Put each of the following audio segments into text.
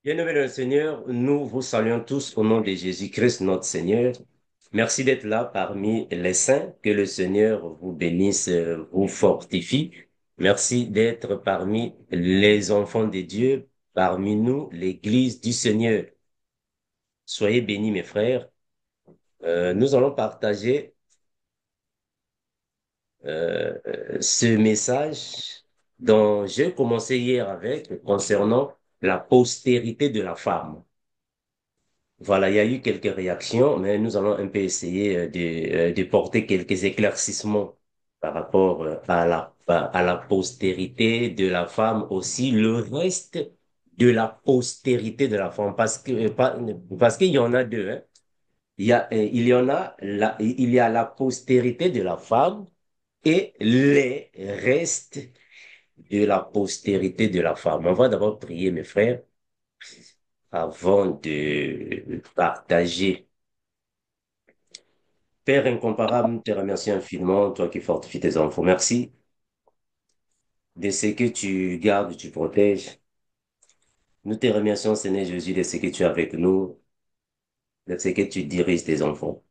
Bien-aimés dans le Seigneur, nous vous saluons tous au nom de Jésus-Christ, notre Seigneur. Merci d'être là parmi les saints. Que le Seigneur vous bénisse, vous fortifie. Merci d'être parmi les enfants de Dieu, parmi nous, l'Église du Seigneur. Soyez bénis, mes frères. Nous allons partager ce message dont j'ai commencé hier avec concernant la postérité de la femme. Voilà, il y a eu quelques réactions, mais nous allons un peu essayer de porter quelques éclaircissements par rapport à la postérité de la femme aussi, le reste de la postérité de la femme, parce qu'il y en a deux, hein. Il y en a il y a la postérité de la femme et les restes de la postérité de la femme. On va d'abord prier, mes frères, avant de partager. Père incomparable, nous te remercions infiniment, toi qui fortifies tes enfants. Merci de ce que tu gardes, tu protèges. Nous te remercions, Seigneur Jésus, de ce que tu es avec nous, de ce que tu diriges tes enfants.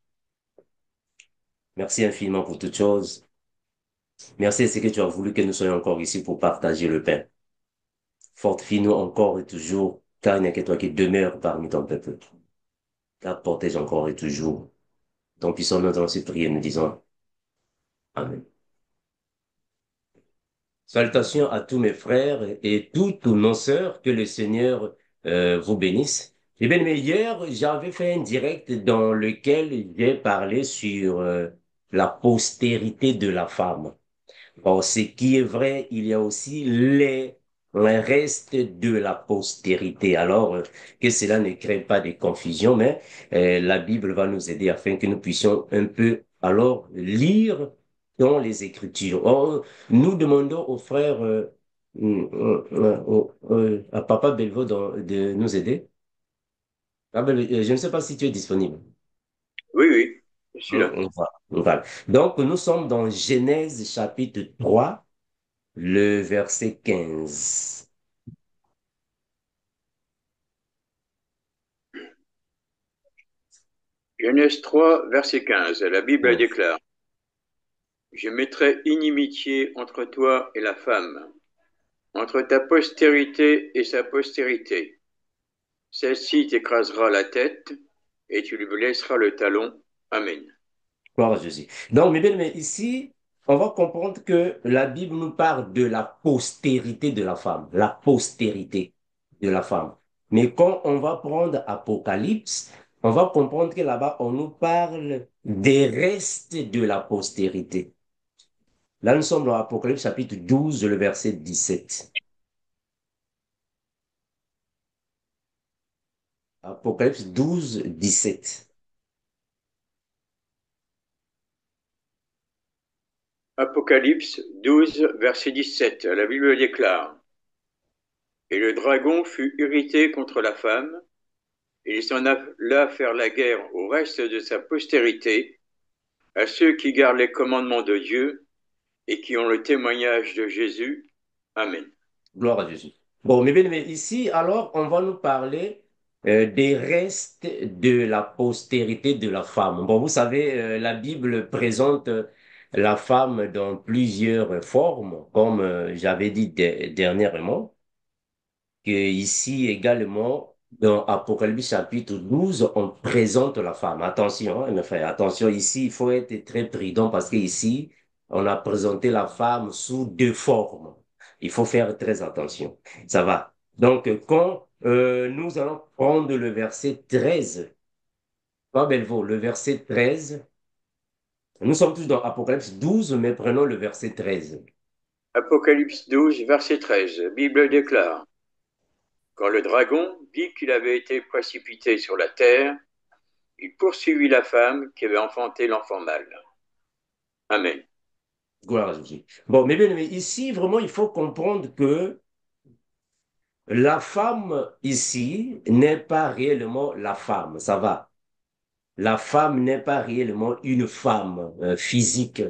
Merci infiniment pour toutes choses. Merci de ce que tu as voulu que nous soyons encore ici pour partager le pain. Fortifie-nous encore et toujours, car il n'y a que toi qui demeures parmi ton peuple. Car protège encore et toujours. Ton puissant nom, nous allons prier, nous disons Amen. Salutations à tous mes frères et toutes nos sœurs, que le Seigneur vous bénisse. Eh bien, mais hier, j'avais fait un direct dans lequel j'ai parlé sur la postérité de la femme. Bon, ce qui est vrai, il y a aussi les restes de la postérité. Alors, que cela ne crée pas de confusion, mais la Bible va nous aider afin que nous puissions un peu alors lire dans les Écritures. Or, nous demandons aux frères, à Papa Belvaux de nous aider. Ah ben, je ne sais pas si tu es disponible. Oui, oui, je suis là. Voilà. Donc, nous sommes dans Genèse chapitre 3. Le verset 15. Genèse 3, verset 15. La Bible Hmm. déclare, je mettrai inimitié entre toi et la femme, entre ta postérité et sa postérité. Celle-ci t'écrasera la tête et tu lui blesseras le talon. Amen. Gloire à Jésus. Donc, mes bien-aimés, ici, on va comprendre que la Bible nous parle de la postérité de la femme, la postérité de la femme. Mais quand on va prendre Apocalypse, on va comprendre que là-bas, on nous parle des restes de la postérité. Là, nous sommes dans Apocalypse chapitre 12, le verset 17. Apocalypse 12, 17. Apocalypse 12, verset 17. La Bible déclare, et le dragon fut irrité contre la femme, et il s'en alla faire la guerre au reste de sa postérité, à ceux qui gardent les commandements de Dieu et qui ont le témoignage de Jésus. Amen. Gloire à Jésus. Bon, mais bien, mais ici, alors, on va nous parler des restes de la postérité de la femme. Bon, vous savez, la Bible présente la femme dans plusieurs formes, comme j'avais dit dernièrement, que ici également, dans Apocalypse chapitre 12, on présente la femme. Attention, hein, mes frères, attention, ici, il faut être très prudent parce que ici, on a présenté la femme sous deux formes. Il faut faire très attention. Ça va. Donc, quand nous allons prendre le verset 13, pas Belvaux, le verset 13, nous sommes tous dans Apocalypse 12, mais prenons le verset 13. Apocalypse 12, verset 13. Bible déclare, quand le dragon vit qu'il avait été précipité sur la terre, il poursuivit la femme qui avait enfanté l'enfant mâle. Amen. Gloire à Jésus. Bon, mais bien, mais ici, vraiment, il faut comprendre que la femme ici n'est pas réellement la femme, ça va. La femme n'est pas réellement une femme physique.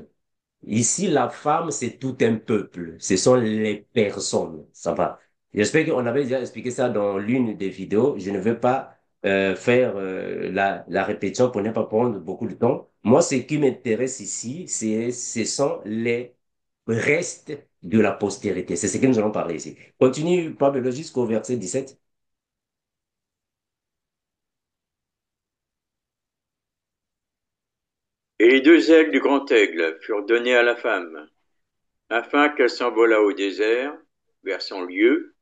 Ici, la femme, c'est tout un peuple. Ce sont les personnes, ça va. J'espère qu'on avait déjà expliqué ça dans l'une des vidéos. Je ne veux pas faire la répétition pour ne pas prendre beaucoup de temps. Moi, ce qui m'intéresse ici, ce sont les restes de la postérité. C'est ce que nous allons parler ici. Continue, Pablo, jusqu'au verset 17. Et les deux ailes du grand aigle furent données à la femme, afin qu'elle s'envolât au désert, vers son lieu,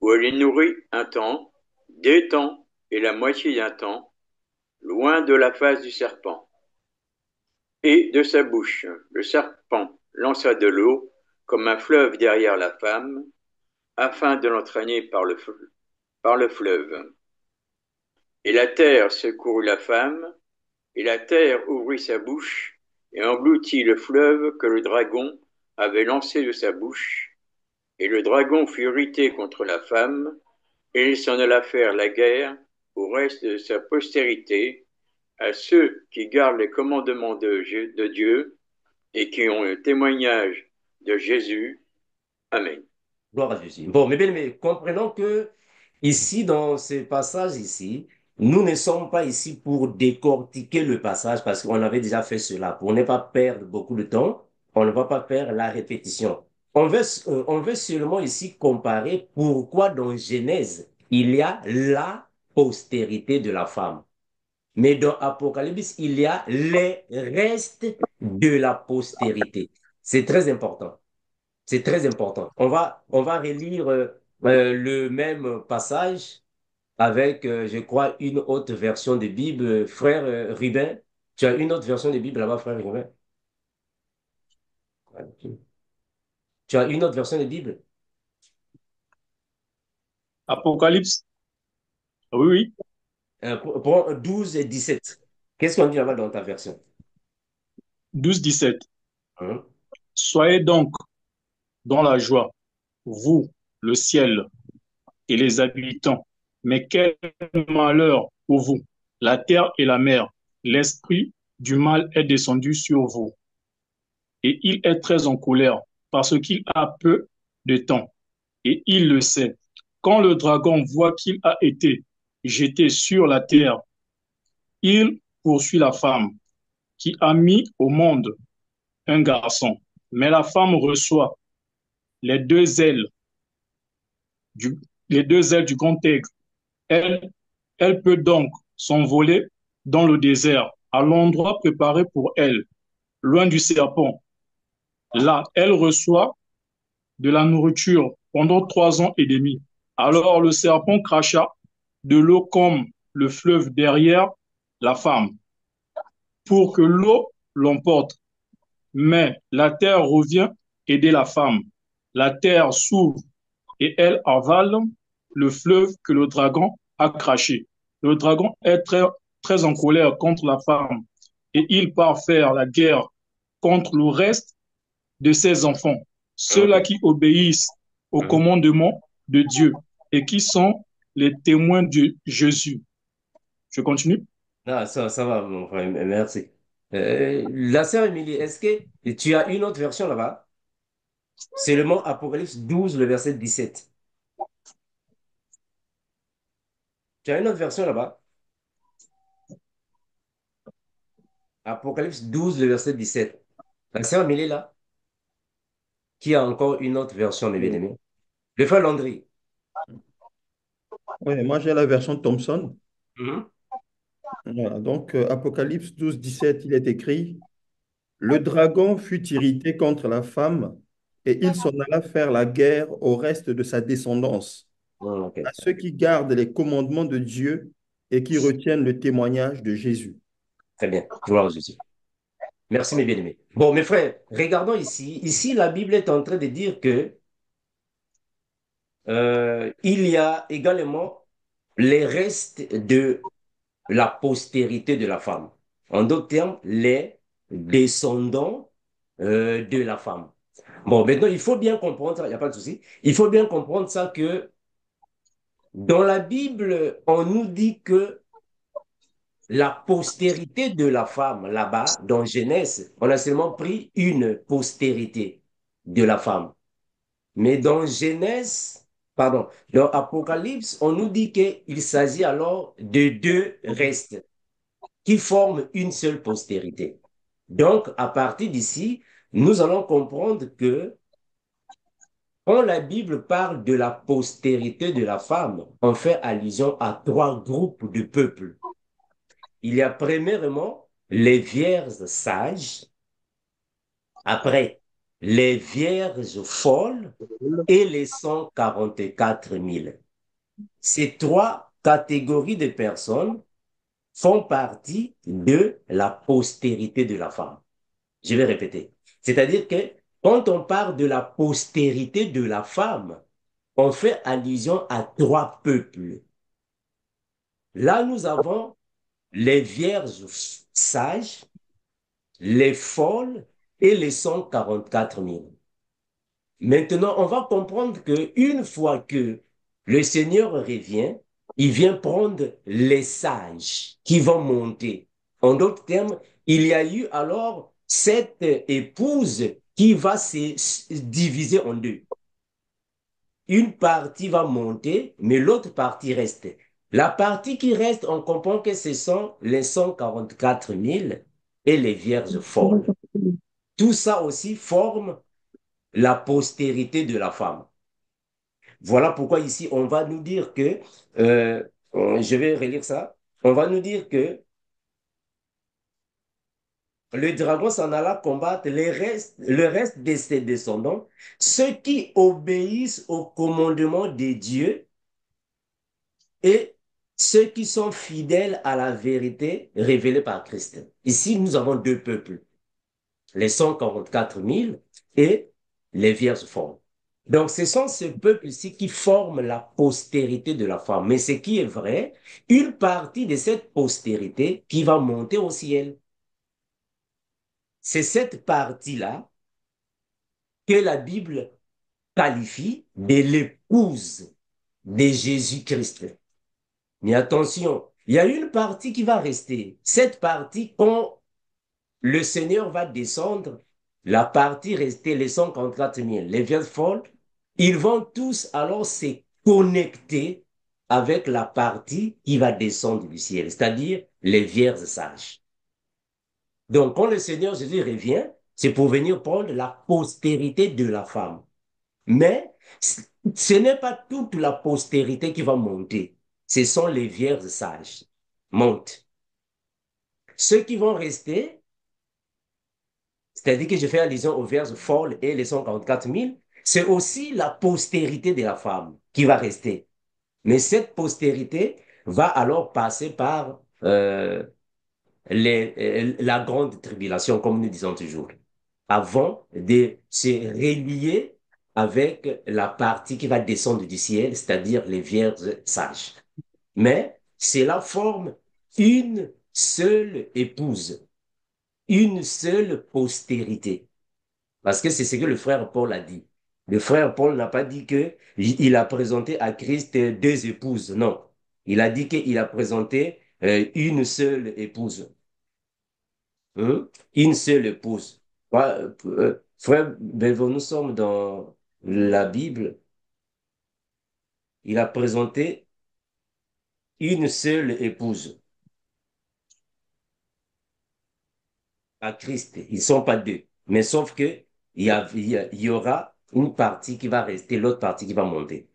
où elle est nourrie un temps, des temps et la moitié d'un temps, loin de la face du serpent. Et de sa bouche, le serpent lança de l'eau comme un fleuve derrière la femme, afin de l'entraîner par le fleuve. Et la terre secourut la femme, et la terre ouvrit sa bouche, et engloutit le fleuve que le dragon avait lancé de sa bouche. Et le dragon fut irrité contre la femme, et il s'en alla faire la guerre au reste de sa postérité, à ceux qui gardent les commandements de Dieu et qui ont le témoignage de Jésus. Amen. Gloire à Jésus. Bon, mais bien, mais comprenons que ici, dans ce passage ici, nous ne sommes pas ici pour décortiquer le passage parce qu'on avait déjà fait cela. Pour ne pas perdre beaucoup de temps, on ne va pas faire la répétition. On veut seulement ici comparer pourquoi dans Genèse, il y a la postérité de la femme. Mais dans Apocalypse, il y a les restes de la postérité. C'est très important. C'est très important. On va relire le même passage avec, je crois, une autre version de Bible. Frère Rubin, tu as une autre version de Bible là-bas, frère Rubin? Tu as une autre version de Bible? Apocalypse, oui, oui, Pour 12 et 17. Qu'est-ce qu'on dit là-bas dans ta version? 12-17. Hein? Soyez donc dans la joie, vous, le ciel et les habitants. Mais quel malheur pour vous, la terre et la mer. L'esprit du mal est descendu sur vous. Et il est très en colère parce qu'il a peu de temps. Et il le sait. Quand le dragon voit qu'il a été jeté sur la terre, il poursuit la femme qui a mis au monde un garçon. Mais la femme reçoit les deux ailes du, les deux ailes du grand aigle. Elle, elle peut donc s'envoler dans le désert, à l'endroit préparé pour elle, loin du serpent. Là, elle reçoit de la nourriture pendant 3 ans et demi. Alors le serpent cracha de l'eau comme le fleuve derrière la femme, pour que l'eau l'emporte. Mais la terre revient aider la femme. La terre s'ouvre et elle avale le fleuve que le dragon a craché. Le dragon est très en colère contre la femme et il part faire la guerre contre le reste de ses enfants, ceux-là Mhm. qui obéissent au Mhm. commandement de Dieu et qui sont les témoins de Jésus. Je continue. Ah, ça va, mon frère, merci. La sœur Émilie, est-ce que tu as une autre version là-bas? C'est le mot Apocalypse 12, le verset 17. Tu as une autre version là-bas? Apocalypse 12, le verset 17. La sœur Amélie là, qui a encore une autre version, mes Oui, bien-aimés. Le frère Landry. ouais, moi j'ai la version Thomson. Mhm. Voilà, donc, Apocalypse 12-17, il est écrit, le dragon fut irrité contre la femme et il s'en alla faire la guerre au reste de sa descendance, Ok, à ceux qui gardent les commandements de Dieu et qui retiennent le témoignage de Jésus. très bien. Gloire à Jésus. Merci, mes bien-aimés. Bon, mes frères, regardons ici. Ici, la Bible est en train de dire que il y a également les restes de la postérité de la femme. En d'autres termes, les descendants de la femme. Bon, maintenant, il faut bien comprendre ça, il n'y a pas de souci. Il faut bien comprendre ça que dans la Bible, on nous dit que la postérité de la femme, là-bas, dans Genèse, on a seulement pris une postérité de la femme. Mais dans Genèse, Pardon. Dans Apocalypse, on nous dit qu'il s'agit alors de deux restes qui forment une seule postérité. Donc, à partir d'ici, nous allons comprendre que quand la Bible parle de la postérité de la femme, on fait allusion à trois groupes de peuples. Il y a premièrement les vierges sages, après les vierges folles et les 144 000. Ces trois catégories de personnes font partie de la postérité de la femme. Je vais répéter. C'est-à-dire que quand on parle de la postérité de la femme, on fait allusion à trois peuples. Là, nous avons les vierges sages, les folles et les 144 000. Maintenant, on va comprendre que une fois que le Seigneur revient, il vient prendre les sages qui vont monter. En d'autres termes, il y a eu alors cette épouse qui va se diviser en deux. Une partie va monter, mais l'autre partie reste. La partie qui reste, on comprend que ce sont les 144 000 et les vierges folles. Tout ça aussi forme la postérité de la femme. Voilà pourquoi ici, on va nous dire que, je vais relire ça, on va nous dire que le dragon s'en alla combattre le reste de ses descendants, ceux qui obéissent au commandement de Dieu et ceux qui sont fidèles à la vérité révélée par Christ. Ici, nous avons deux peuples, les 144 000 et les vierges folles. Donc, ce sont ce peuple-ci qui forment la postérité de la femme. Mais ce qui est vrai, une partie de cette postérité qui va monter au ciel. C'est cette partie-là que la Bible qualifie de l'épouse de Jésus-Christ. Mais attention, il y a une partie qui va rester. Cette partie, quand le Seigneur va descendre, la partie restée, les 144 000, les vierges folles, ils vont tous alors se connecter avec la partie qui va descendre du ciel, c'est-à-dire les vierges sages. Donc, quand le Seigneur Jésus revient, c'est pour venir prendre la postérité de la femme. Mais ce n'est pas toute la postérité qui va monter. Ce sont les vierges sages. Montent. Ceux qui vont rester, c'est-à-dire que je fais allusion aux vierges folles et les 144 000, c'est aussi la postérité de la femme qui va rester. Mais cette postérité va alors passer par la grande tribulation, comme nous disons toujours, avant de se relier avec la partie qui va descendre du ciel, c'est-à-dire les vierges sages. Mais cela forme une seule épouse, une seule postérité. Parce que c'est ce que le frère Paul a dit. Le frère Paul n'a pas dit que il a présenté à Christ deux épouses. Non. Il a dit qu'il a présenté une seule épouse. Hein? Une seule épouse. Frère Belvaux, nous sommes dans la Bible. Il a présenté une seule épouse à Christ. Ils ne sont pas deux. Mais sauf que il y aura une partie qui va rester, l'autre partie qui va monter.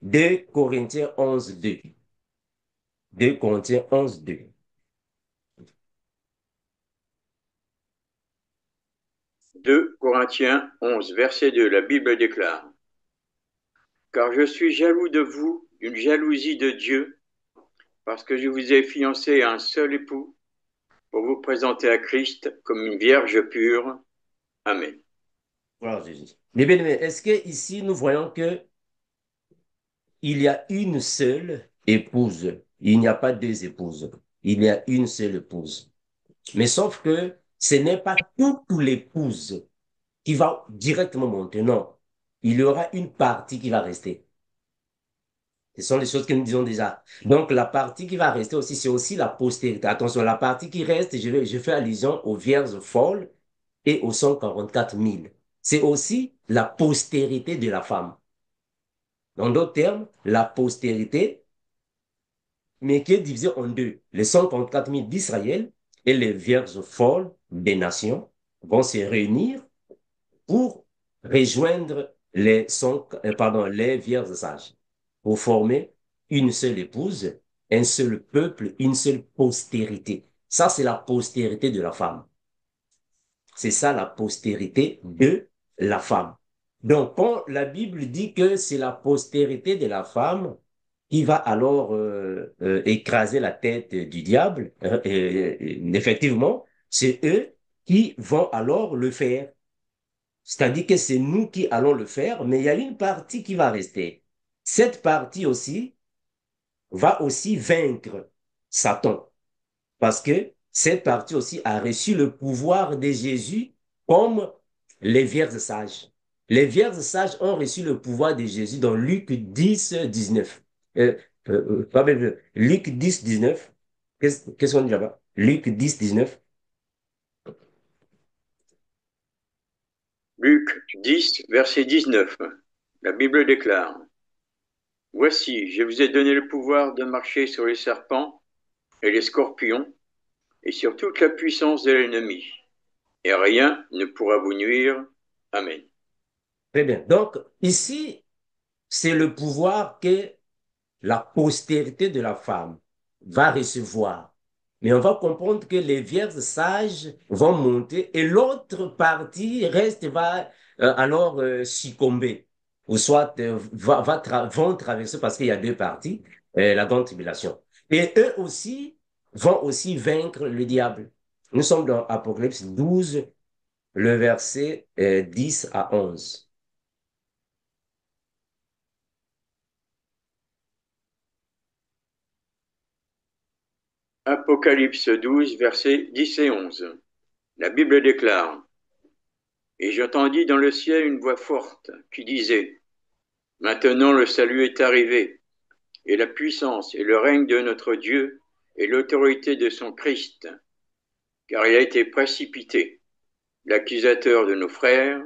2 Corinthiens 11, 2. 2 Corinthiens 11, 2. 2 Corinthiens 11, verset 2, la Bible déclare: Car je suis jaloux de vous d'une jalousie de Dieu, parce que je vous ai fiancé à un seul époux, pour vous présenter à Christ comme une vierge pure. Amen. Voilà Jésus. Mais bien, est-ce que ici nous voyons que il y a une seule épouse. Il n'y a pas deux épouses. Il y a une seule épouse. Mais sauf que ce n'est pas toute l'épouse qui va directement monter. Non. Il y aura une partie qui va rester. Ce sont les choses que nous disons déjà. Donc, la partie qui va rester aussi, c'est aussi la postérité. Attention, la partie qui reste, je fais allusion aux vierges folles et aux 144 000. C'est aussi la postérité de la femme. En d'autres termes, la postérité, mais qui est divisée en deux. Les 144 000 d'Israël et les vierges folles des nations vont se réunir pour rejoindre les vierges sages, pour former une seule épouse, un seul peuple, une seule postérité. Ça, c'est la postérité de la femme. C'est ça la postérité de la femme. Donc, quand la Bible dit que c'est la postérité de la femme qui va alors écraser la tête du diable, effectivement, c'est eux qui vont alors le faire. C'est-à-dire que c'est nous qui allons le faire, mais il y a une partie qui va rester. Cette partie aussi va aussi vaincre Satan, parce que cette partie aussi a reçu le pouvoir de Jésus comme les vierges sages. Les vierges sages ont reçu le pouvoir de Jésus dans Luc 10, 19. Pas même, Luc 10, 19. Qu'est-ce qu'on dit là-bas? Luc 10, 19. Luc 10, verset 19. La Bible déclare, Voici, je vous ai donné le pouvoir de marcher sur les serpents et les scorpions et sur toute la puissance de l'ennemi, et rien ne pourra vous nuire. Amen. Très bien. Donc, ici, c'est le pouvoir que la postérité de la femme va recevoir. Mais on va comprendre que les vierges sages vont monter et l'autre partie reste va alors succomber ou soit vont traverser parce qu'il y a deux parties, la grande tribulation. Et eux aussi vont aussi vaincre le diable. Nous sommes dans Apocalypse 12, le verset 10 à 11. Apocalypse 12, versets 10 et 11. La Bible déclare, Et j'entendis dans le ciel une voix forte qui disait, Maintenant le salut est arrivé, et la puissance et le règne de notre Dieu et l'autorité de son Christ, car il a été précipité, l'accusateur de nos frères,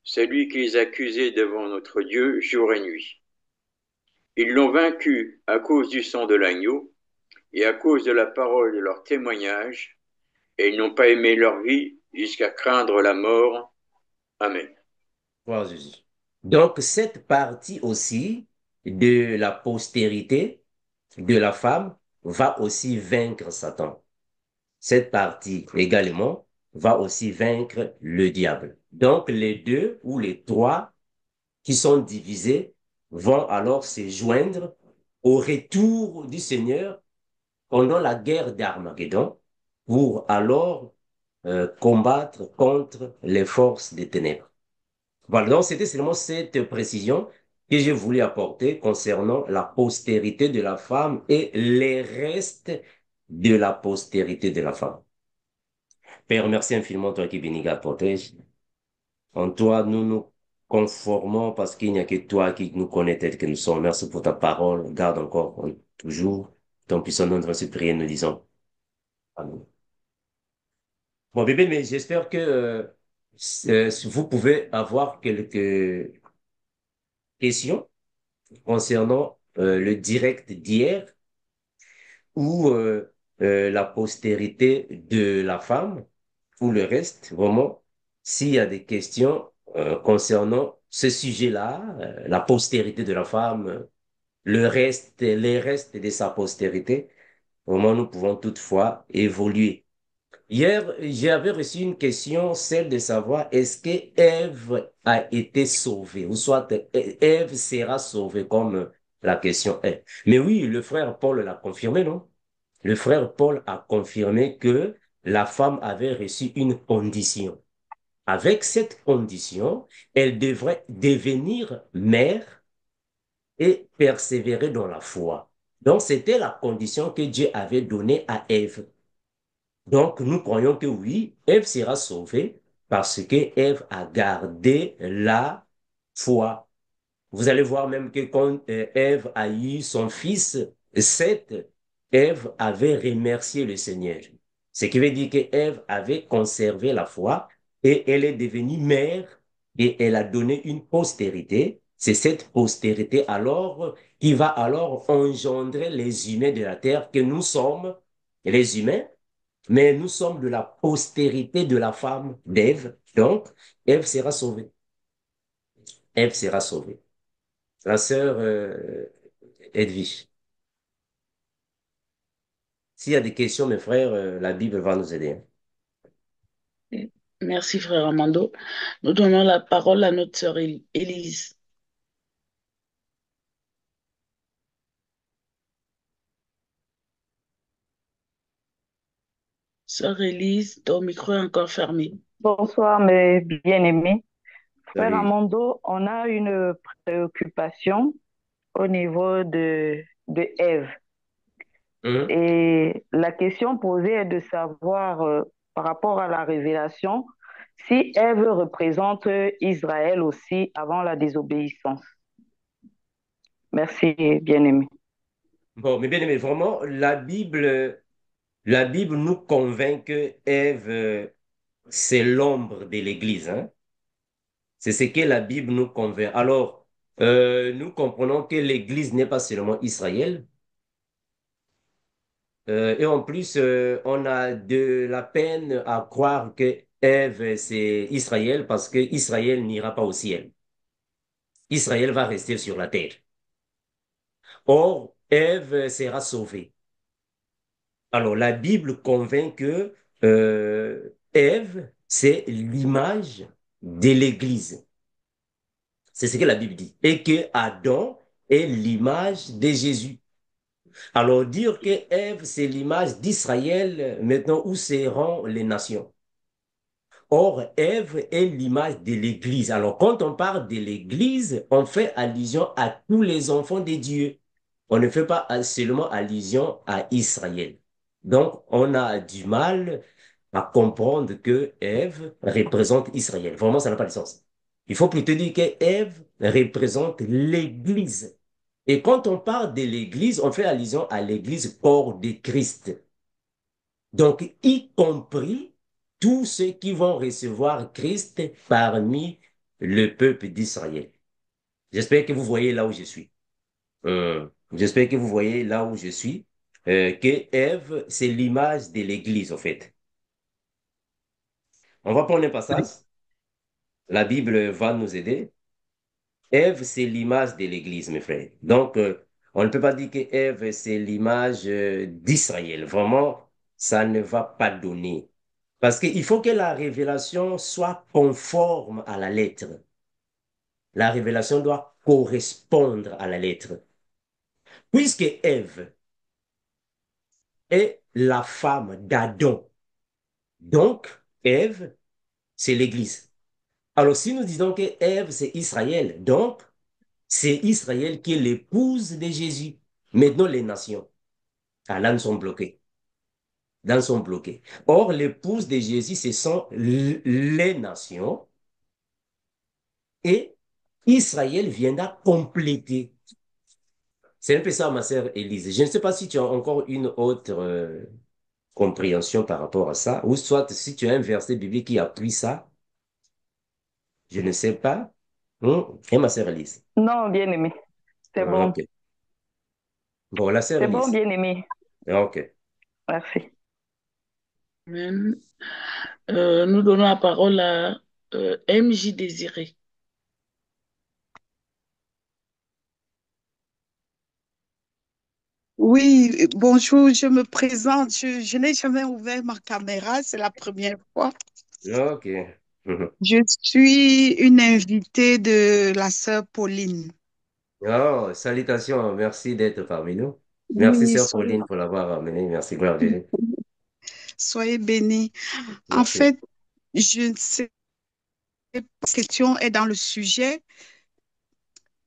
celui qui les accusait devant notre Dieu jour et nuit. Ils l'ont vaincu à cause du sang de l'agneau et à cause de la parole de leur témoignage, et ils n'ont pas aimé leur vie jusqu'à craindre la mort. Amen. Gloire à Jésus. Donc, cette partie aussi de la postérité de la femme va aussi vaincre Satan. Cette partie également va aussi vaincre le diable. Donc, les deux ou les trois qui sont divisés vont alors se joindre au retour du Seigneur pendant la guerre d'Armageddon pour alors combattre contre les forces des ténèbres. Voilà, donc c'était seulement cette précision que je voulais apporter concernant la postérité de la femme et les restes de la postérité de la femme. Père, merci infiniment, toi qui bénis, garde, protège. En toi, nous nous conformons parce qu'il n'y a que toi qui nous connais tel que nous sommes. Merci pour ta parole. Garde encore toujours ton puissant nom de notre prière, nous disons. Amen. Bon, bébé, mais j'espère que vous pouvez avoir quelques questions concernant le direct d'hier ou la postérité de la femme ou le reste, vraiment, s'il y a des questions concernant ce sujet-là, la postérité de la femme, le reste, les restes de sa postérité, vraiment, nous pouvons toutefois évoluer. Hier, j'avais reçu une question, celle de savoir est-ce que Ève a été sauvée, ou soit Ève sera sauvée, comme la question est. Mais oui, le frère Paul l'a confirmé, non? Le frère Paul a confirmé que la femme avait reçu une condition. Avec cette condition, elle devrait devenir mère et persévérer dans la foi. Donc, c'était la condition que Dieu avait donnée à Ève. Donc, nous croyons que oui, Ève sera sauvée parce que Ève a gardé la foi. Vous allez voir même que quand Ève a eu son fils Seth, Ève avait remercié le Seigneur. Ce qui veut dire que Ève avait conservé la foi et elle est devenue mère et elle a donné une postérité C'est cette postérité alors qui va alors engendrer les humains de la terre que nous sommes, les humains, mais nous sommes de la postérité de la femme d'Ève. Donc, Ève sera sauvée. Ève sera sauvée. La sœur Edwige. S'il y a des questions, mes frères, la Bible va nous aider, hein. Merci, frère Amando. Nous donnons la parole à notre sœur Élise. Sœur Élise, ton micro est encore fermé. Bonsoir, mes bien-aimés. Frère Salut. Amando, on a une préoccupation au niveau de Ève. Hein? Et la question posée est de savoir, par rapport à la révélation, si Ève représente Israël aussi avant la désobéissance. Merci, bien-aimé. Bon, mais bien aimé, vraiment, la Bible nous convainc que Ève, c'est l'ombre de l'Église, hein. C'est ce que la Bible nous convainc. Alors, nous comprenons que l'Église n'est pas seulement Israël. Et en plus, on a de la peine à croire que Ève, c'est Israël parce que Israël n'ira pas au ciel. Israël va rester sur la terre. Or, Ève sera sauvée. Alors, la Bible convainc que Ève, c'est l'image de l'Église. C'est ce que la Bible dit. Et que Adam est l'image de Jésus. Alors, dire que Ève, c'est l'image d'Israël, maintenant, où seront les nations? Or, Ève est l'image de l'Église. Alors, quand on parle de l'Église, on fait allusion à tous les enfants de Dieu. On ne fait pas seulement allusion à Israël. Donc, on a du mal à comprendre que Ève représente Israël. Vraiment, ça n'a pas de sens. Il faut plutôt dire que Ève représente l'Église. Et quand on parle de l'Église, on fait allusion à l'Église corps de Christ. Donc, y compris tous ceux qui vont recevoir Christ parmi le peuple d'Israël. J'espère que vous voyez là où je suis. J'espère que vous voyez là où je suis. Que Ève, c'est l'image de l'Église, en fait. On va prendre un passage. La Bible va nous aider. Ève, c'est l'image de l'Église, mes frères. Donc, on ne peut pas dire que Ève, c'est l'image d'Israël. Vraiment, ça ne va pas donner. Parce qu'il faut que la révélation soit conforme à la lettre. La révélation doit correspondre à la lettre. Puisque Ève est la femme d'Adam, donc Ève, c'est l'Église. Alors si nous disons que Ève, c'est Israël, donc c'est Israël qui est l'épouse de Jésus. Maintenant, les nations, ah, là, nous sommes bloqués. Là, nous sommes bloqués. Or, l'épouse de Jésus, ce sont les nations. Et Israël viendra compléter. C'est un peu ça, ma sœur Élise. Je ne sais pas si tu as encore une autre compréhension par rapport à ça, ou soit si tu as un verset biblique qui appuie ça, je ne sais pas. Et ma sœur Élise. Non, bien-aimé, c'est bon. Ok. Bon, la sœur C'est bon, Élise. bien-aimé. Ok. Merci. Amen. Nous donnons la parole à MJ Désiré. Oui, bonjour, je me présente. Je n'ai jamais ouvert ma caméra, c'est la première fois. Ok. Mhm. Je suis une invitée de la sœur Pauline. Oh, salutations. Merci d'être parmi nous. Merci, Oui, sœur Pauline, pour l'avoir amené. Merci, gloire à Dieu. soyez bénis. En Merci. fait, je ne sais pas, la question est dans le sujet.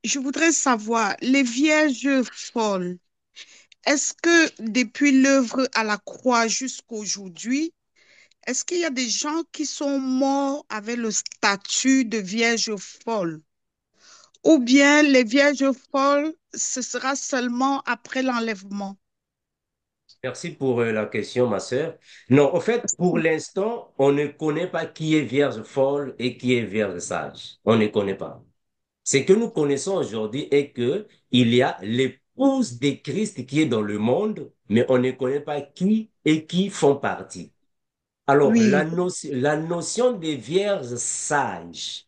Je voudrais savoir, les vierges folles, est-ce que depuis l'œuvre à la croix jusqu'aujourd'hui, est-ce qu'il y a des gens qui sont morts avec le statut de vierge folle? Ou bien les vierges folles, ce sera seulement après l'enlèvement? Merci pour la question, ma sœur. Non, en fait, pour l'instant, on ne connaît pas qui est vierge folle et qui est vierge sage. On ne connaît pas. Ce que nous connaissons aujourd'hui est que il y a l'épouse de Christ qui est dans le monde, mais on ne connaît pas qui et qui font partie. Alors, Oui, la notion des vierges sages,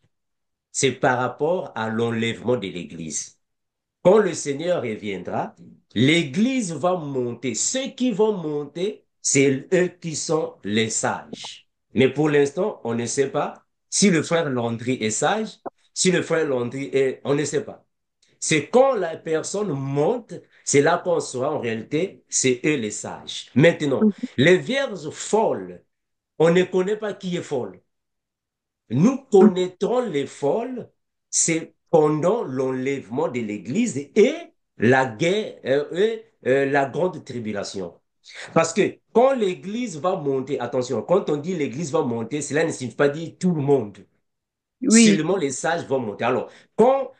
c'est par rapport à l'enlèvement de l'Église. Quand le Seigneur reviendra, l'Église va monter. Ceux qui vont monter, c'est eux qui sont les sages. Mais pour l'instant, on ne sait pas si le frère Landry est sage, si le frère Landry est... On ne sait pas. C'est quand la personne monte, c'est là qu'on saura en réalité, c'est eux les sages. Maintenant, les vierges folles, on ne connaît pas qui est folle. Nous connaîtrons les folles, c'est pendant l'enlèvement de l'Église et la guerre, la grande tribulation. Parce que quand l'Église va monter, attention, quand on dit l'Église va monter, cela ne signifie pas dire tout le monde. oui, Seulement les sages vont monter. Alors, quand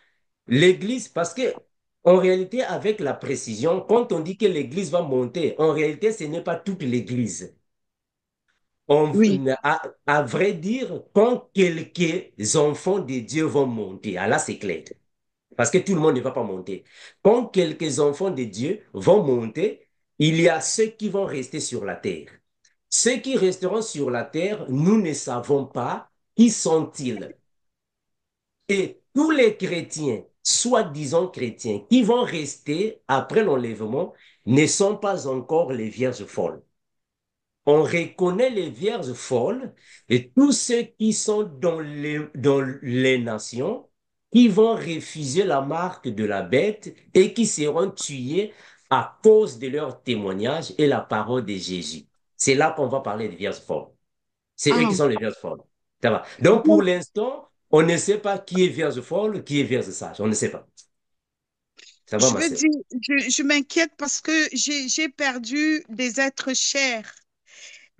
l'Église, parce que en réalité, avec la précision, quand on dit que l'Église va monter, en réalité, ce n'est pas toute l'Église. oui. À vrai dire, quand quelques enfants de Dieu vont monter, ah là c'est clair, parce que tout le monde ne va pas monter. Quand quelques enfants de Dieu vont monter, il y a ceux qui vont rester sur la terre. Ceux qui resteront sur la terre, nous ne savons pas qui sont-ils. Et tous les chrétiens, soi-disant chrétiens, qui vont rester après l'enlèvement, ne sont pas encore les vierges folles. On reconnaît les vierges folles et tous ceux qui sont dans les nations qui vont refuser la marque de la bête et qui seront tués à cause de leur témoignage et la parole de Jésus. C'est là qu'on va parler des vierges folles. C'est eux qui Ah, sont les vierges folles. Ça va. Donc pour donc, l'instant, on ne sait pas qui est vierge folle, qui est vierge sage. On ne sait pas. Ça va, je ma veux sœur? dire, je m'inquiète parce que j'ai perdu des êtres chers.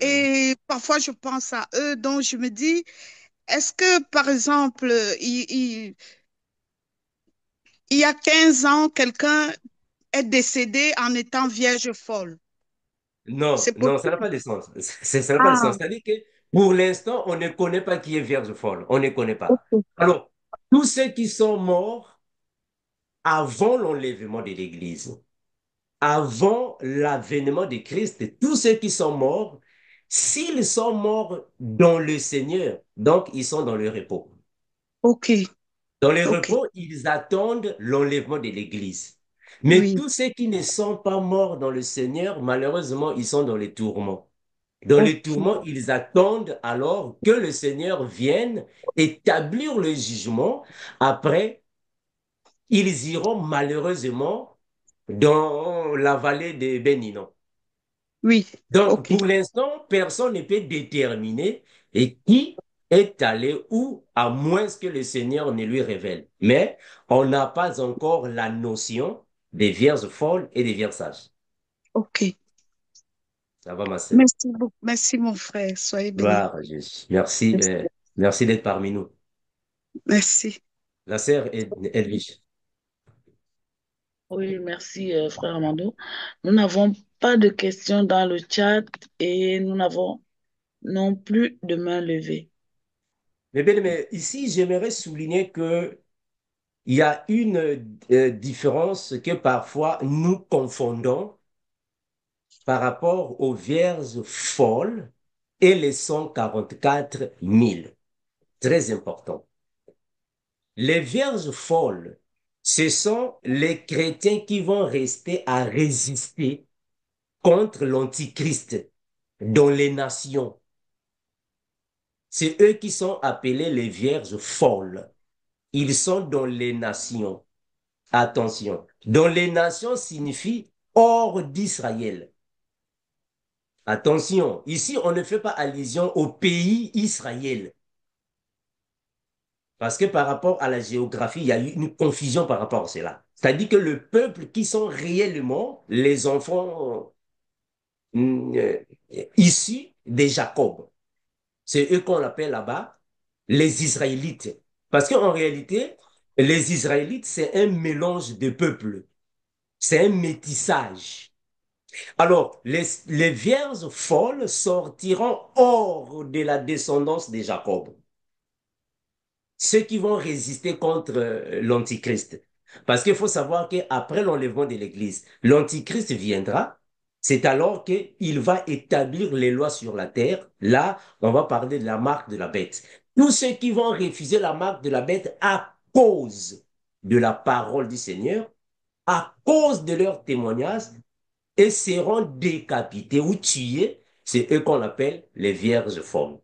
Mhm. Et parfois, je pense à eux. Donc, je me dis, est-ce que, par exemple, il y a 15 ans, quelqu'un est décédé en étant vierge folle? Non, C'est non, ça n'a possible. pas de sens. Ça n'a pas de Ah, sens. C'est-à-dire que pour l'instant, on ne connaît pas qui est vierge folle. On ne connaît pas. ok. Alors, tous ceux qui sont morts avant l'enlèvement de l'Église, avant l'avènement de Christ, tous ceux qui sont morts, s'ils sont morts dans le Seigneur, donc ils sont dans le repos. Ok, Dans le ok. repos, ils attendent l'enlèvement de l'Église. Mais Oui, tous ceux qui ne sont pas morts dans le Seigneur, malheureusement, ils sont dans les tourments. Dans les ok, tourments, ils attendent alors que le Seigneur vienne établir le jugement. Après, ils iront malheureusement dans la vallée de Béninon. oui, Donc, ok, pour l'instant, personne ne peut déterminer et qui est allé où, à moins que le Seigneur ne lui révèle. Mais on n'a pas encore la notion des vierges folles et des vierges sages. ok. Ça va, ma sœur? Merci beaucoup. Merci, mon frère. Soyez bénis. Gloire à Jésus. Merci, Merci. merci d'être parmi nous. Merci. La sœur Edwige. Oui, merci, frère Amando. Nous n'avons pas de questions dans le chat et nous n'avons non plus de main levée. Mais bien, mais ici, j'aimerais souligner que il y a une différence que parfois nous confondons par rapport aux vierges folles et les 144 000. Très important. Les vierges folles, ce sont les chrétiens qui vont rester à résister contre l'Antichrist dans les nations. C'est eux qui sont appelés les vierges folles. Ils sont dans les nations. Attention. Dans les nations signifie hors d'Israël. Attention. Ici, on ne fait pas allusion au pays Israël. Parce que par rapport à la géographie, il y a eu une confusion par rapport à cela. C'est-à-dire que le peuple qui sont réellement les enfants euh, issus de Jacob, c'est eux qu'on appelle là-bas les Israélites. Parce qu'en réalité, les Israélites, c'est un mélange de peuples. C'est un métissage. Alors, les vierges folles sortiront hors de la descendance de Jacob. ceux qui vont résister contre l'Antichrist. Parce qu'il faut savoir qu'après l'enlèvement de l'Église, l'Antichrist viendra. C'est alors qu'il va établir les lois sur la terre. Là, on va parler de la marque de la bête. Tous ceux qui vont refuser la marque de la bête à cause de la parole du Seigneur, à cause de leur témoignage, et seront décapités ou tués, c'est eux qu'on appelle les vierges folles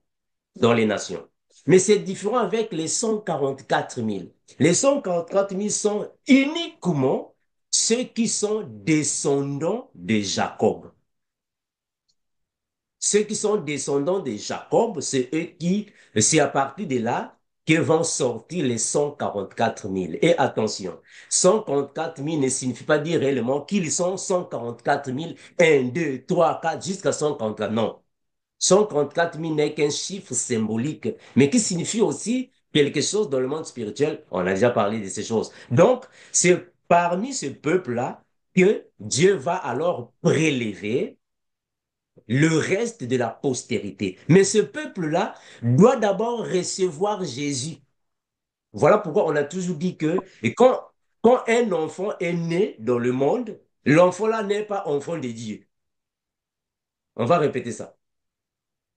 dans les nations. Mais c'est différent avec les 144 000. Les 144 000 sont uniquement ceux qui sont descendants de Jacob. Ceux qui sont descendants de Jacob, c'est à partir de là que vont sortir les 144 000. Et attention, 144 000 ne signifie pas dire réellement qu'ils sont 144 000, 1, 2, 3, 4, jusqu'à 144. Non. 134 000 n'est qu'un chiffre symbolique, mais qui signifie aussi quelque chose dans le monde spirituel. On a déjà parlé de ces choses. Donc, c'est parmi ce peuple-là que Dieu va alors prélever le reste de la postérité. Mais ce peuple-là doit d'abord recevoir Jésus. Voilà pourquoi on a toujours dit que et quand un enfant est né dans le monde, l'enfant-là n'est pas enfant de Dieu. On va répéter ça.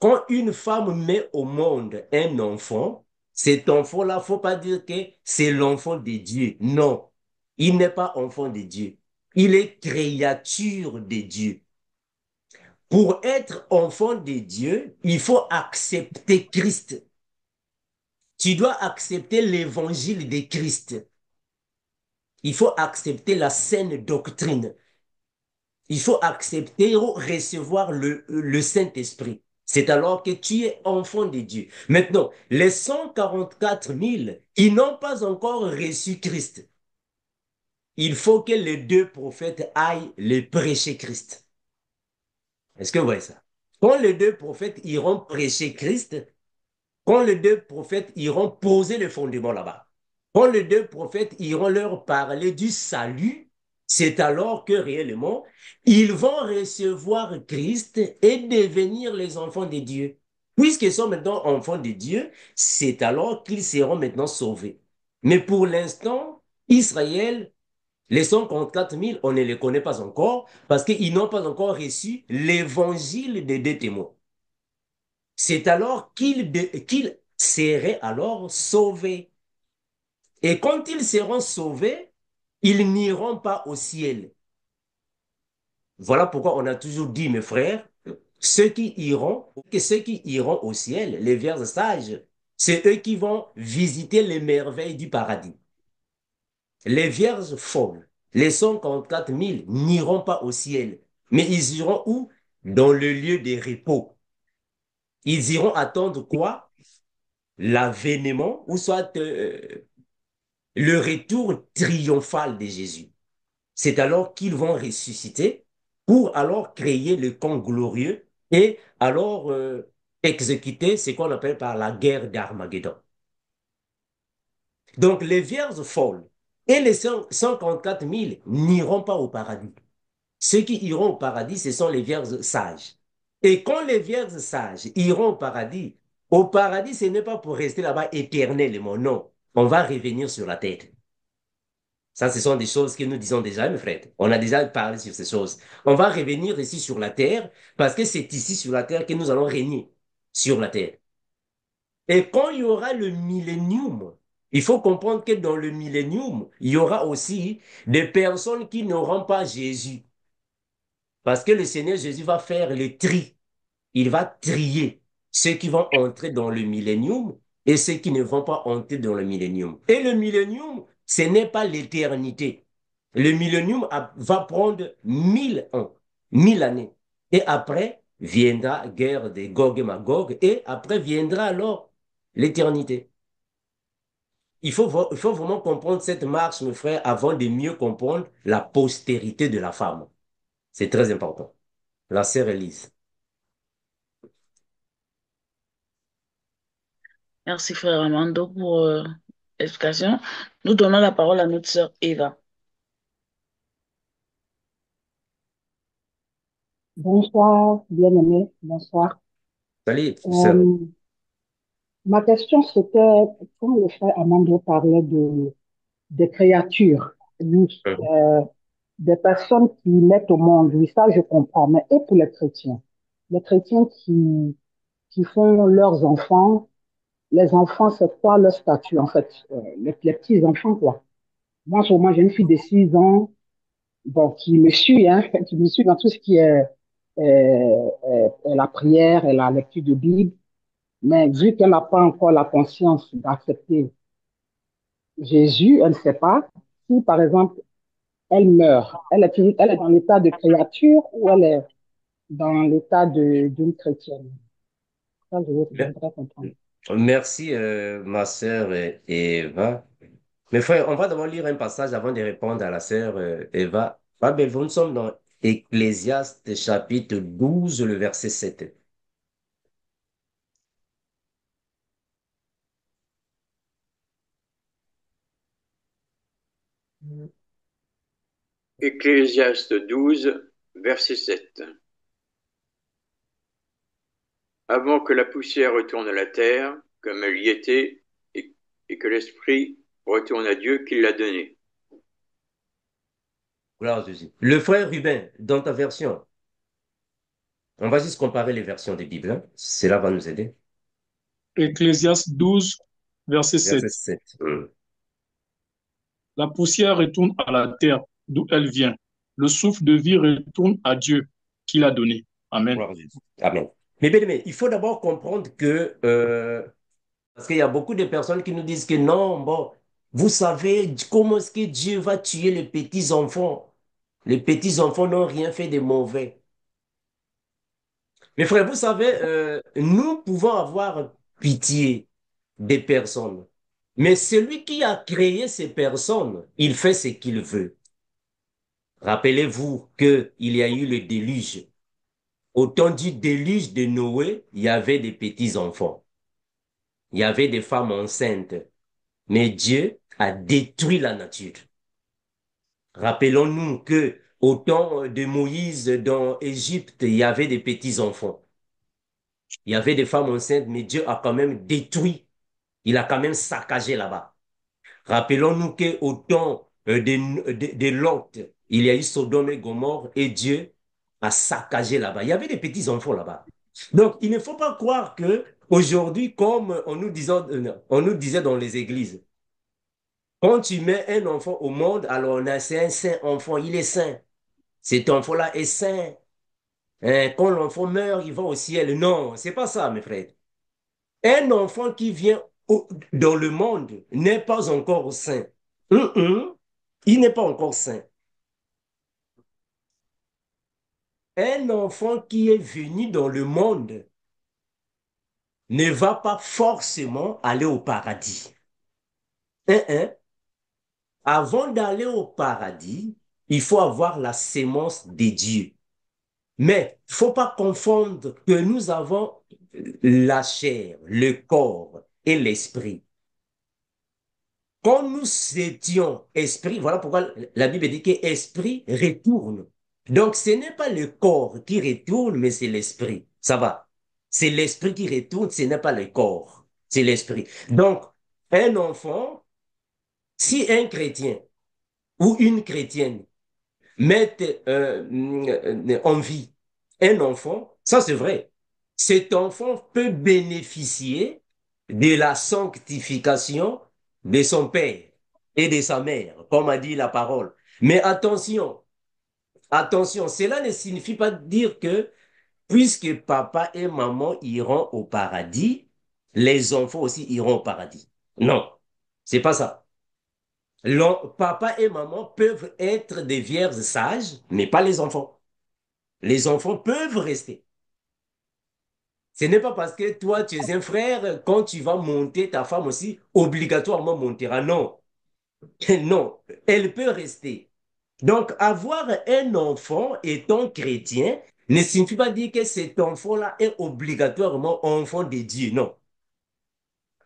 Quand une femme met au monde un enfant, cet enfant-là, faut pas dire que c'est l'enfant de Dieu. Non, il n'est pas enfant de Dieu. Il est créature de Dieu. Pour être enfant de Dieu, il faut accepter Christ. Tu dois accepter l'évangile de Christ. Il faut accepter la saine doctrine. Il faut accepter ou recevoir le Saint-Esprit. C'est alors que tu es enfant de Dieu. Maintenant, les 144 000, ils n'ont pas encore reçu Christ. Il faut que les deux prophètes aillent les prêcher Christ. Est-ce que vous voyez ça? Quand les deux prophètes iront prêcher Christ, quand les deux prophètes iront poser le fondement là-bas, quand les deux prophètes iront leur parler du salut, c'est alors que réellement, ils vont recevoir Christ et devenir les enfants de Dieu. Puisqu'ils sont maintenant enfants de Dieu, c'est alors qu'ils seront maintenant sauvés. Mais pour l'instant, Israël, les 144 000, on ne les connaît pas encore parce qu'ils n'ont pas encore reçu l'évangile des deux témoins. C'est alors qu'ils seraient alors sauvés. Et quand ils seront sauvés, ils n'iront pas au ciel. Voilà pourquoi on a toujours dit, mes frères, ceux qui iront au ciel, les vierges sages, c'est eux qui vont visiter les merveilles du paradis. Les vierges folles, les 144 000 n'iront pas au ciel, mais ils iront où? Dans le lieu des repos. Ils iront attendre quoi? L'avènement ou soit le retour triomphal de Jésus. C'est alors qu'ils vont ressusciter pour alors créer le camp glorieux et alors exécuter ce qu'on appelle par la guerre d'Armageddon. Donc les vierges folles et les 144 000 n'iront pas au paradis. Ceux qui iront au paradis, ce sont les vierges sages. Et quand les vierges sages iront au paradis, ce n'est pas pour rester là-bas éternellement, non. On va revenir sur la tête. Ça, ce sont des choses que nous disons déjà, mes frères. On a déjà parlé sur ces choses. On va revenir ici sur la terre parce que c'est ici sur la terre que nous allons régner sur la terre. Et quand il y aura le millénium, il faut comprendre que dans le millénium, il y aura aussi des personnes qui n'auront pas Jésus. Parce que le Seigneur Jésus va faire le tri. Il va trier ceux qui vont entrer dans le millénium et ceux qui ne vont pas entrer dans le millénium. Et le millénium, ce n'est pas l'éternité. Le millénium va prendre 1000 ans, 1000 années. Et après viendra guerre de Gog et Magog et après viendra alors l'éternité. Il faut vraiment comprendre cette marche, mes frères, avant de mieux comprendre la postérité de la femme. C'est très important. La sœur Élise. Merci, frère Amando, pour l'explication. Nous donnons la parole à notre sœur Eva. Bonsoir, bien-aimé, bonsoir. Salut, sœur. Euh, Ma question, c'était, quand le frère Amando parlait des créatures, oui, Mhm. euh, des personnes qui mettent au monde, oui, ça je comprends, mais et pour les chrétiens qui font leurs enfants, les enfants, c'est quoi leur statut en fait, les petits-enfants, quoi. Moi, en ce moment, j'ai une fille de 6 ans, bon, qui me suit, hein, qui me suit dans tout ce qui est la prière et la lecture de Bible, mais vu qu'elle n'a pas encore la conscience d'accepter Jésus, elle ne sait pas si, par exemple, elle meurt. Elle est dans l'état de créature ou elle est dans l'état d'une chrétienne. Ça, je Mer- voudrais comprendre. Merci, ma sœur Eva. Mes frères, on va d'abord lire un passage avant de répondre à la sœur Eva. Ah, ben, nous sommes dans Ecclésiaste chapitre 12, le verset 7. Ecclésiaste 12, verset 7. Avant que la poussière retourne à la terre, comme elle y était, et que l'esprit retourne à Dieu qui l'a donné. Gloire à Jésus. Le frère Ruben, dans ta version, on va juste comparer les versions des Bibles, hein. Cela va nous aider. Ecclésiaste 12, verset Verset 7. 7. La poussière retourne à la terre d'où elle vient. Le souffle de vie retourne à Dieu qui l'a donné. Amen. Gloire à Jésus. Amen. Mais bien aimé, il faut d'abord comprendre que, parce qu'il y a beaucoup de personnes qui nous disent que non, bon, vous savez comment est-ce que Dieu va tuer les petits-enfants? Les petits-enfants n'ont rien fait de mauvais. Mes frères, vous savez, nous pouvons avoir pitié des personnes, mais celui qui a créé ces personnes, il fait ce qu'il veut. Rappelez-vous qu'il y a eu le déluge. Au temps du déluge de Noé, il y avait des petits-enfants, il y avait des femmes enceintes, mais Dieu a détruit la nature. Rappelons-nous que au temps de Moïse dans Égypte, il y avait des petits-enfants. Il y avait des femmes enceintes, mais Dieu a quand même détruit. Il a quand même saccagé là-bas. Rappelons-nous qu'au temps de Lot, il y a eu Sodome et Gomorrhe et Dieu a saccagé là-bas. Il y avait des petits-enfants là-bas. Donc, il ne faut pas croire que aujourd'hui, comme on nous disait dans les églises, quand tu mets un enfant au monde, alors c'est un saint enfant, il est saint. Cet enfant-là est saint. Hein, quand l'enfant meurt, il va au ciel. Non, c'est pas ça, mes frères. Un enfant qui vient dans le monde n'est pas encore saint. Il n'est pas encore saint. Un enfant qui est venu dans le monde ne va pas forcément aller au paradis. Hein. Avant d'aller au paradis, il faut avoir la sémence de Dieu. Mais il ne faut pas confondre que nous avons la chair, le corps et l'esprit. Quand nous étions esprit, voilà pourquoi la Bible dit que esprit retourne. Donc ce n'est pas le corps qui retourne, mais c'est l'esprit. Ça va. C'est l'esprit qui retourne, ce n'est pas le corps, c'est l'esprit. Donc, un enfant, si un chrétien ou une chrétienne mettent en vie un enfant, ça c'est vrai. Cet enfant peut bénéficier de la sanctification de son père et de sa mère, comme a dit la parole. Mais attention, cela ne signifie pas dire que puisque papa et maman iront au paradis, les enfants aussi iront au paradis. Non, c'est pas ça. Papa et maman peuvent être des vierges sages, mais pas les enfants. Les enfants peuvent rester. Ce n'est pas parce que toi, tu es un frère, quand tu vas monter, ta femme aussi, obligatoirement montera. Non, non, elle peut rester. Donc, avoir un enfant étant chrétien ne signifie pas dire que cet enfant-là est obligatoirement enfant de Dieu. Non.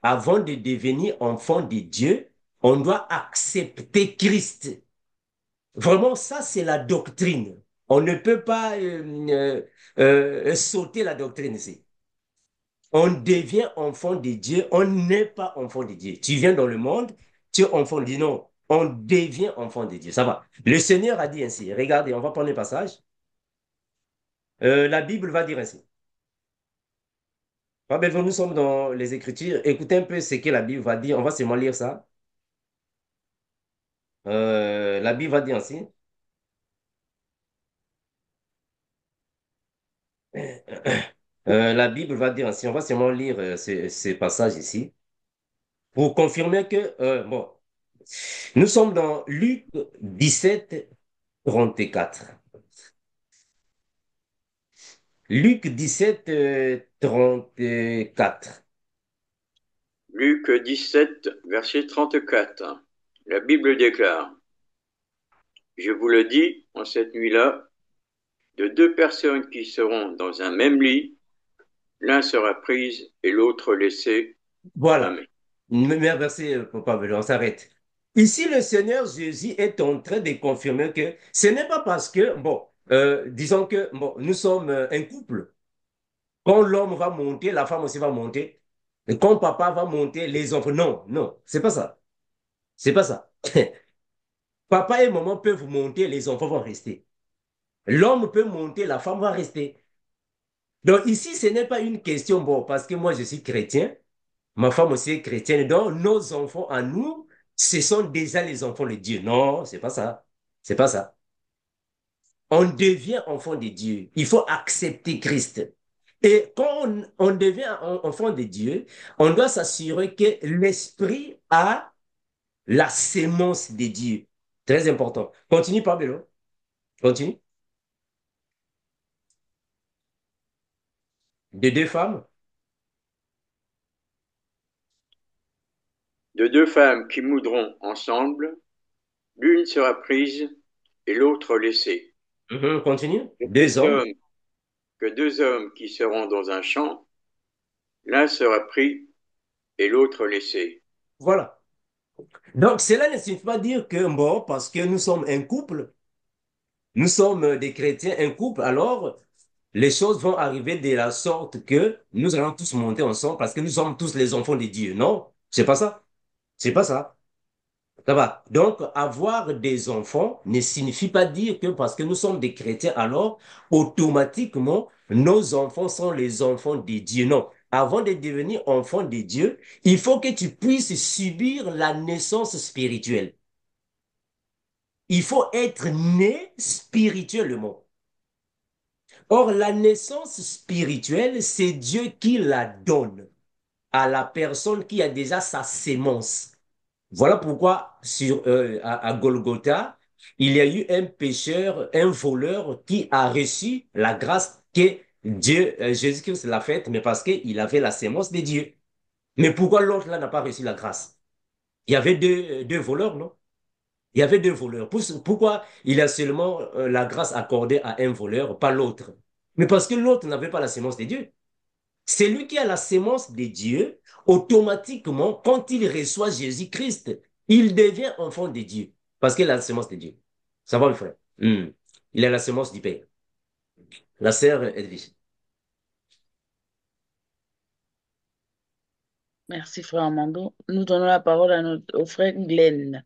Avant de devenir enfant de Dieu, on doit accepter Christ. Vraiment, ça, c'est la doctrine. On ne peut pas sauter la doctrine ici. On devient enfant de Dieu, on n'est pas enfant de Dieu. Tu viens dans le monde, tu es enfant de Dieu. Non, on devient enfant de Dieu. Ça va. Le Seigneur a dit ainsi. Regardez, on va prendre un passage. La Bible va dire ainsi. Rappelez-vous, nous sommes dans les Écritures. Écoutez un peu ce que la Bible va dire. On va seulement lire ça. La Bible va dire ainsi. La Bible va dire ainsi. On va seulement lire ce passage ici pour confirmer que, bon, nous sommes dans Luc 17, 34. Luc 17, 34. Luc 17, verset 34. La Bible déclare, je vous le dis, en cette nuit-là, de deux personnes qui seront dans un même lit, l'un sera pris et l'autre laissé. Voilà. Amen. Merci, Papa Velo, on s'arrête. Ici, le Seigneur Jésus est en train de confirmer que ce n'est pas parce que, bon, disons que bon, nous sommes un couple. Quand l'homme va monter, la femme aussi va monter. Et quand papa va monter, les enfants. Non, non, c'est pas ça. C'est pas ça. Papa et maman peuvent monter, les enfants vont rester. L'homme peut monter, la femme va rester. Donc ici, ce n'est pas une question, bon, parce que moi je suis chrétien, ma femme aussi est chrétienne, donc nos enfants à nous, ce sont déjà les enfants de Dieu. Non, c'est pas ça. C'est pas ça. On devient enfant de Dieu. Il faut accepter Christ. Et quand on devient enfant de Dieu, on doit s'assurer que l'esprit a la sémence de Dieu. Très important. Continue, Pablo. Continue. De deux femmes. De deux femmes qui moudront ensemble, l'une sera prise et l'autre laissée. Continue. Que Deux deux hommes. hommes, que deux hommes qui seront dans un champ, l'un sera pris et l'autre laissé. Voilà. Donc, cela ne signifie pas dire que, bon, parce que nous sommes un couple, nous sommes des chrétiens, un couple, alors les choses vont arriver de la sorte que nous allons tous monter ensemble parce que nous sommes tous les enfants de Dieu. Non, c'est pas ça. C'est pas ça. Ça va. Donc, avoir des enfants ne signifie pas dire que parce que nous sommes des chrétiens, alors automatiquement, nos enfants sont les enfants de Dieu. Non. Avant de devenir enfant de Dieu, il faut que tu puisses subir la naissance spirituelle. Il faut être né spirituellement. Or, la naissance spirituelle, c'est Dieu qui la donne à la personne qui a déjà sa sémence. Voilà pourquoi à Golgotha, il y a eu un pécheur, un voleur qui a reçu la grâce que Dieu, Jésus-Christ l'a faite, mais parce qu'il avait la sémence de Dieu. Mais pourquoi l'autre là n'a pas reçu la grâce? Il y avait deux voleurs, non? Il y avait deux voleurs. Pourquoi il a seulement la grâce accordée à un voleur, pas l'autre? Mais parce que l'autre n'avait pas la sémence de Dieu. Celui qui a la sémence de Dieu, automatiquement, quand il reçoit Jésus-Christ, il devient enfant de Dieu. Parce qu'il a la sémence de Dieu. Ça va, mon frère? Il a la sémence du Père. La sœur Edwige. Merci, frère Amando. Nous donnons la parole à au frère Glenn.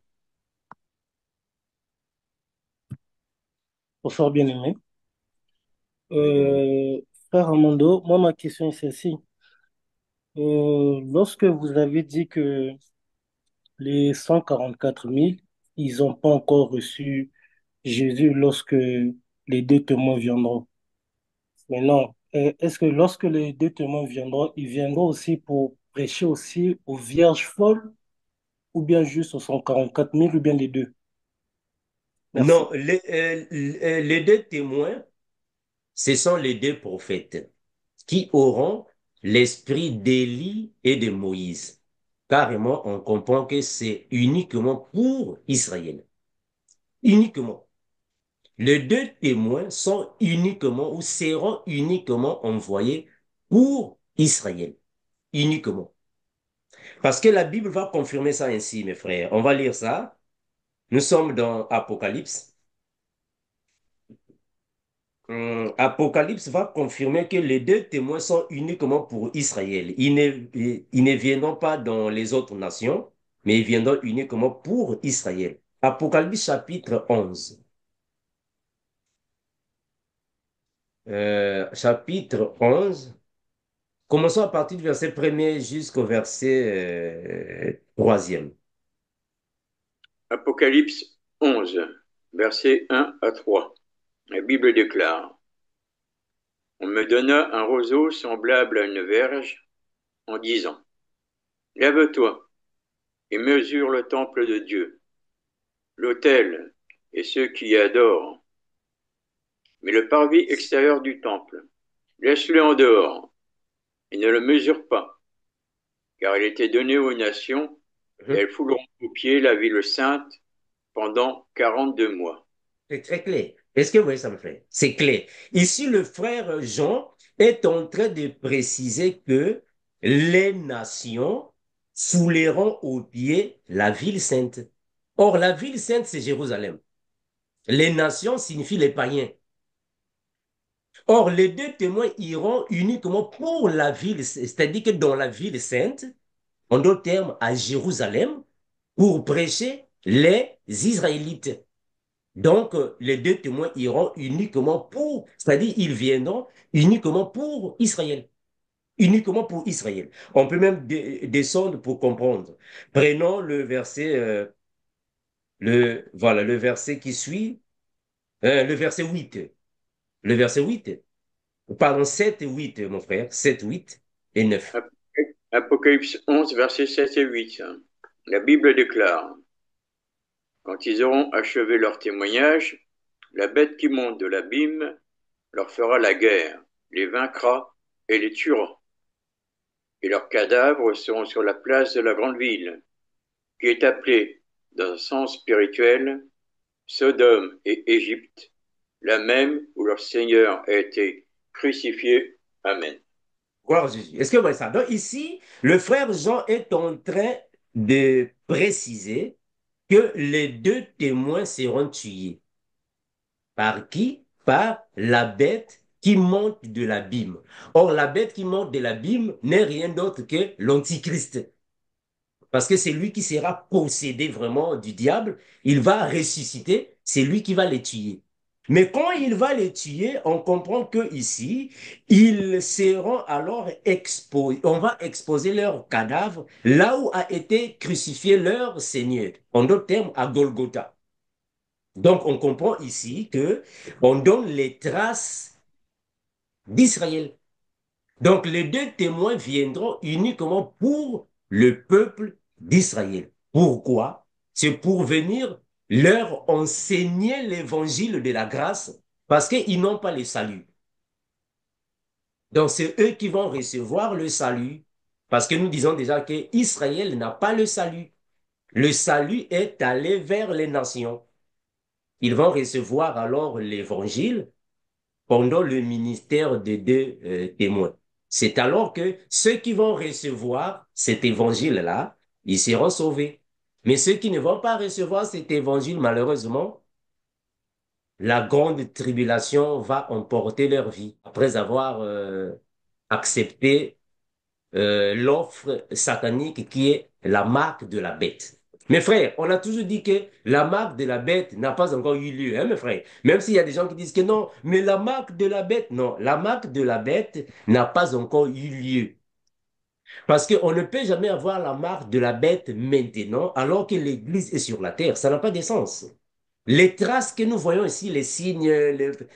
Bonsoir, bien-aimé. Frère Armando, moi, ma question est celle-ci. Lorsque vous avez dit que les 144 000, ils n'ont pas encore reçu Jésus lorsque les deux témoins viendront. Maintenant, est-ce que lorsque les deux témoins viendront, ils viendront aussi pour prêcher aussi aux vierges folles ou bien juste aux 144 000 ou bien les deux? Merci. Non, les deux témoins, ce sont les deux prophètes qui auront l'esprit d'Élie et de Moïse. Carrément, on comprend que c'est uniquement pour Israël. Uniquement. Les deux témoins sont uniquement ou seront uniquement envoyés pour Israël. Uniquement. Parce que la Bible va confirmer ça ainsi, mes frères. On va lire ça. Nous sommes dans Apocalypse. Apocalypse va confirmer que les deux témoins sont uniquement pour Israël. Ils ne viendront pas dans les autres nations, mais ils viendront uniquement pour Israël. Apocalypse chapitre 11. Chapitre 11. Commençons à partir du verset 1er jusqu'au verset 3e. Apocalypse 11, versets 1 à 3. La Bible déclare: On me donna un roseau semblable à une verge en disant: Lève-toi et mesure le temple de Dieu, l'autel et ceux qui y adorent. Mais le parvis extérieur du temple, laisse-le en dehors et ne le mesure pas, car il était donné aux nations et elles fouleront aux pieds la ville sainte pendant 42 mois. C'est très clair. Est-ce que vous voyez ça, me frère? C'est clair. Ici, le frère Jean est en train de préciser que les nations fouleront aux pieds la ville sainte. Or, la ville sainte, c'est Jérusalem. Les nations signifient les païens. Or, les deux témoins iront uniquement pour la ville, c'est-à-dire que dans la ville sainte, en d'autres termes, à Jérusalem, pour prêcher les Israélites. Donc, les deux témoins iront uniquement pour, c'est-à-dire ils viendront uniquement pour Israël. Uniquement pour Israël. On peut même descendre pour comprendre. Prenons le verset, voilà, le verset qui suit, le verset 8. Le verset 8. Pardon, 7 et 8, mon frère. 7, 8 et 9. Apocalypse 11, versets 7 et 8. La Bible déclare: Quand ils auront achevé leur témoignage, la bête qui monte de l'abîme leur fera la guerre, les vaincra et les tuera. Et leurs cadavres seront sur la place de la grande ville, qui est appelée, dans un sens spirituel, Sodome et Égypte, la même où leur Seigneur a été crucifié. Amen. Gloire à Jésus. Est-ce que vous voyez ça? Donc ici, le frère Jean est en train de préciser que les deux témoins seront tués. Par qui? Par la bête qui monte de l'abîme. Or, la bête qui monte de l'abîme n'est rien d'autre que l'Antichrist. Parce que c'est lui qui sera possédé vraiment du diable. Il va ressusciter. C'est lui qui va les tuer. Mais quand il va les tuer, on comprend que ici, ils seront alors exposés. On va exposer leurs cadavres là où a été crucifié leur Seigneur. En d'autres termes, à Golgotha. Donc, on comprend ici que on donne les traces d'Israël. Donc, les deux témoins viendront uniquement pour le peuple d'Israël. Pourquoi? C'est pour venir leur enseigner l'évangile de la grâce parce qu'ils n'ont pas le salut. Donc, c'est eux qui vont recevoir le salut parce que nous disons déjà que Israël n'a pas le salut. Le salut est allé vers les nations. Ils vont recevoir alors l'évangile pendant le ministère des deux témoins. C'est alors que ceux qui vont recevoir cet évangile-là, ils seront sauvés. Mais ceux qui ne vont pas recevoir cet évangile, malheureusement, la grande tribulation va emporter leur vie après avoir accepté l'offre satanique qui est la marque de la bête. Mes frères, on a toujours dit que la marque de la bête n'a pas encore eu lieu, hein, mes frères. Même s'il y a des gens qui disent que non, mais la marque de la bête, non, la marque de la bête n'a pas encore eu lieu. Parce qu'on ne peut jamais avoir la marque de la bête maintenant, alors que l'Église est sur la terre. Ça n'a pas de sens. Les traces que nous voyons ici, les signes,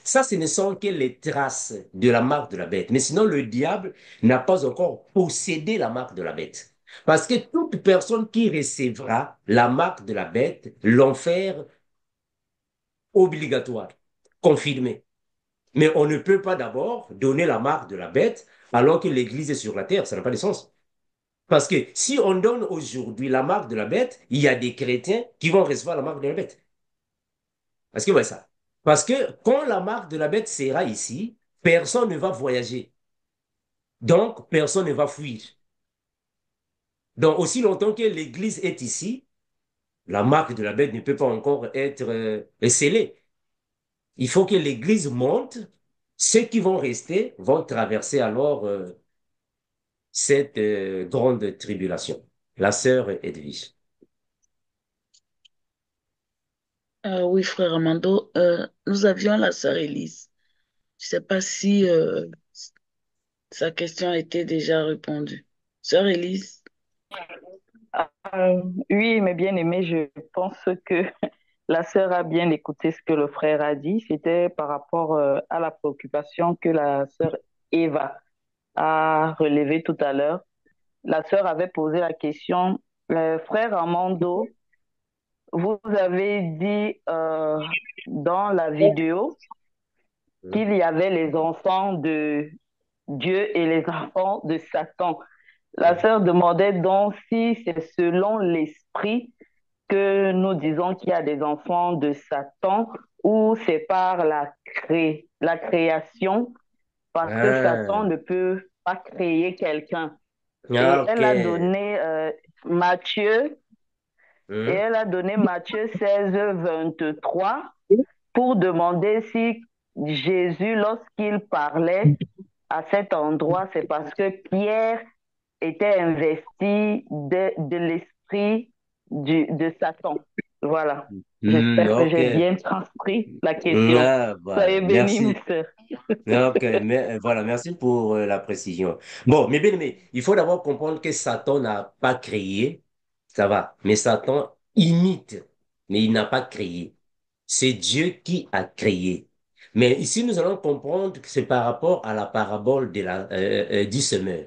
ça, ce ne sont que les traces de la marque de la bête. Mais sinon, le diable n'a pas encore possédé la marque de la bête. Parce que toute personne qui recevra la marque de la bête, l'enfer obligatoire, confirmé. Mais on ne peut pas d'abord donner la marque de la bête alors que l'Église est sur la terre. Ça n'a pas de sens. Parce que si on donne aujourd'hui la marque de la bête, il y a des chrétiens qui vont recevoir la marque de la bête. Est-ce que vous voyez ça? Parce que quand la marque de la bête sera ici, personne ne va voyager. Donc, personne ne va fuir. Donc, aussi longtemps que l'Église est ici, la marque de la bête ne peut pas encore être scellée. Il faut que l'Église monte Ceux qui vont rester vont traverser alors cette grande tribulation. La sœur Edwige. Oui, frère Amando, nous avions la sœur Élise. Je ne sais pas si sa question a été déjà répondue. Sœur Élise, Oui, mais bien aimé, je pense que la sœur a bien écouté ce que le frère a dit. C'était par rapport à la préoccupation que la sœur Eva a relevée tout à l'heure. La sœur avait posé la question, frère Armando, vous avez dit dans la vidéo qu'il y avait les enfants de Dieu et les enfants de Satan. La sœur demandait donc si c'est selon l'esprit que nous disons qu'il y a des enfants de Satan ou c'est par la création, parce que Satan Ah, ne peut pas créer quelqu'un. ah, Et ok. elle a donné Matthieu, et Hmm. elle a donné Matthieu 16, 23 pour demander si Jésus, lorsqu'il parlait à cet endroit, c'est parce que Pierre était investi de l'esprit de Satan. Voilà. Hmm, J'espère que ok. j'ai bien transcrit la question. Ah, voilà. Soyez bénis, mes Merci. sœurs. Ok, mais, voilà, merci pour la précision. Bon, mais bien aimé, il faut d'abord comprendre que Satan n'a pas créé, ça va, mais Satan imite, mais il n'a pas créé. C'est Dieu qui a créé. Mais ici, nous allons comprendre que c'est par rapport à la parabole de du semeur,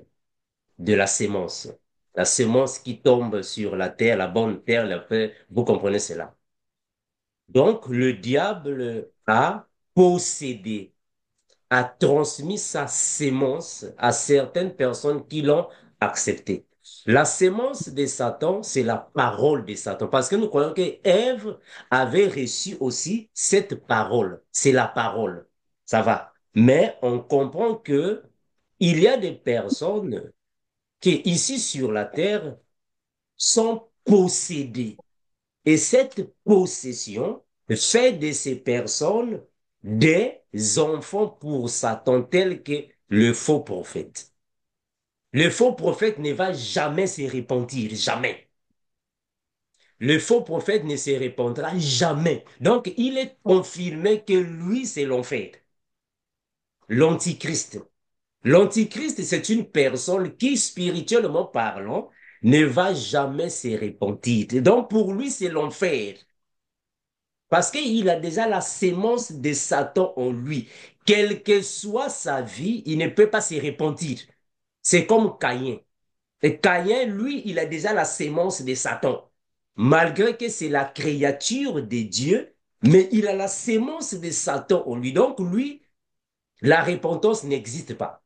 de la sémence. La sémence qui tombe sur la terre, la bonne terre, vous comprenez cela. Donc, le diable a possédé, a transmis sa sémence à certaines personnes qui l'ont accepté. La sémence de Satan, c'est la parole de Satan. Parce que nous croyons que Ève avait reçu aussi cette parole. C'est la parole. Ça va. Mais on comprend que il y a des personnes qui, ici sur la terre, sont possédées. Et cette possession fait de ces personnes des enfants pour Satan, tels que le faux prophète. Le faux prophète ne va jamais se repentir, jamais. Le faux prophète ne se répandra jamais. Donc, il est confirmé que lui, c'est l'enfer, l'antichrist. L'antichrist, c'est une personne qui, spirituellement parlant, ne va jamais se repentir. Donc, pour lui, c'est l'enfer. Parce qu'il a déjà la sémence de Satan en lui. Quelle que soit sa vie, il ne peut pas se repentir. C'est comme Caïn. Et Caïn, lui, il a déjà la sémence de Satan. Malgré que c'est la créature de Dieu, mais il a la sémence de Satan en lui. Donc, lui, la repentance n'existe pas.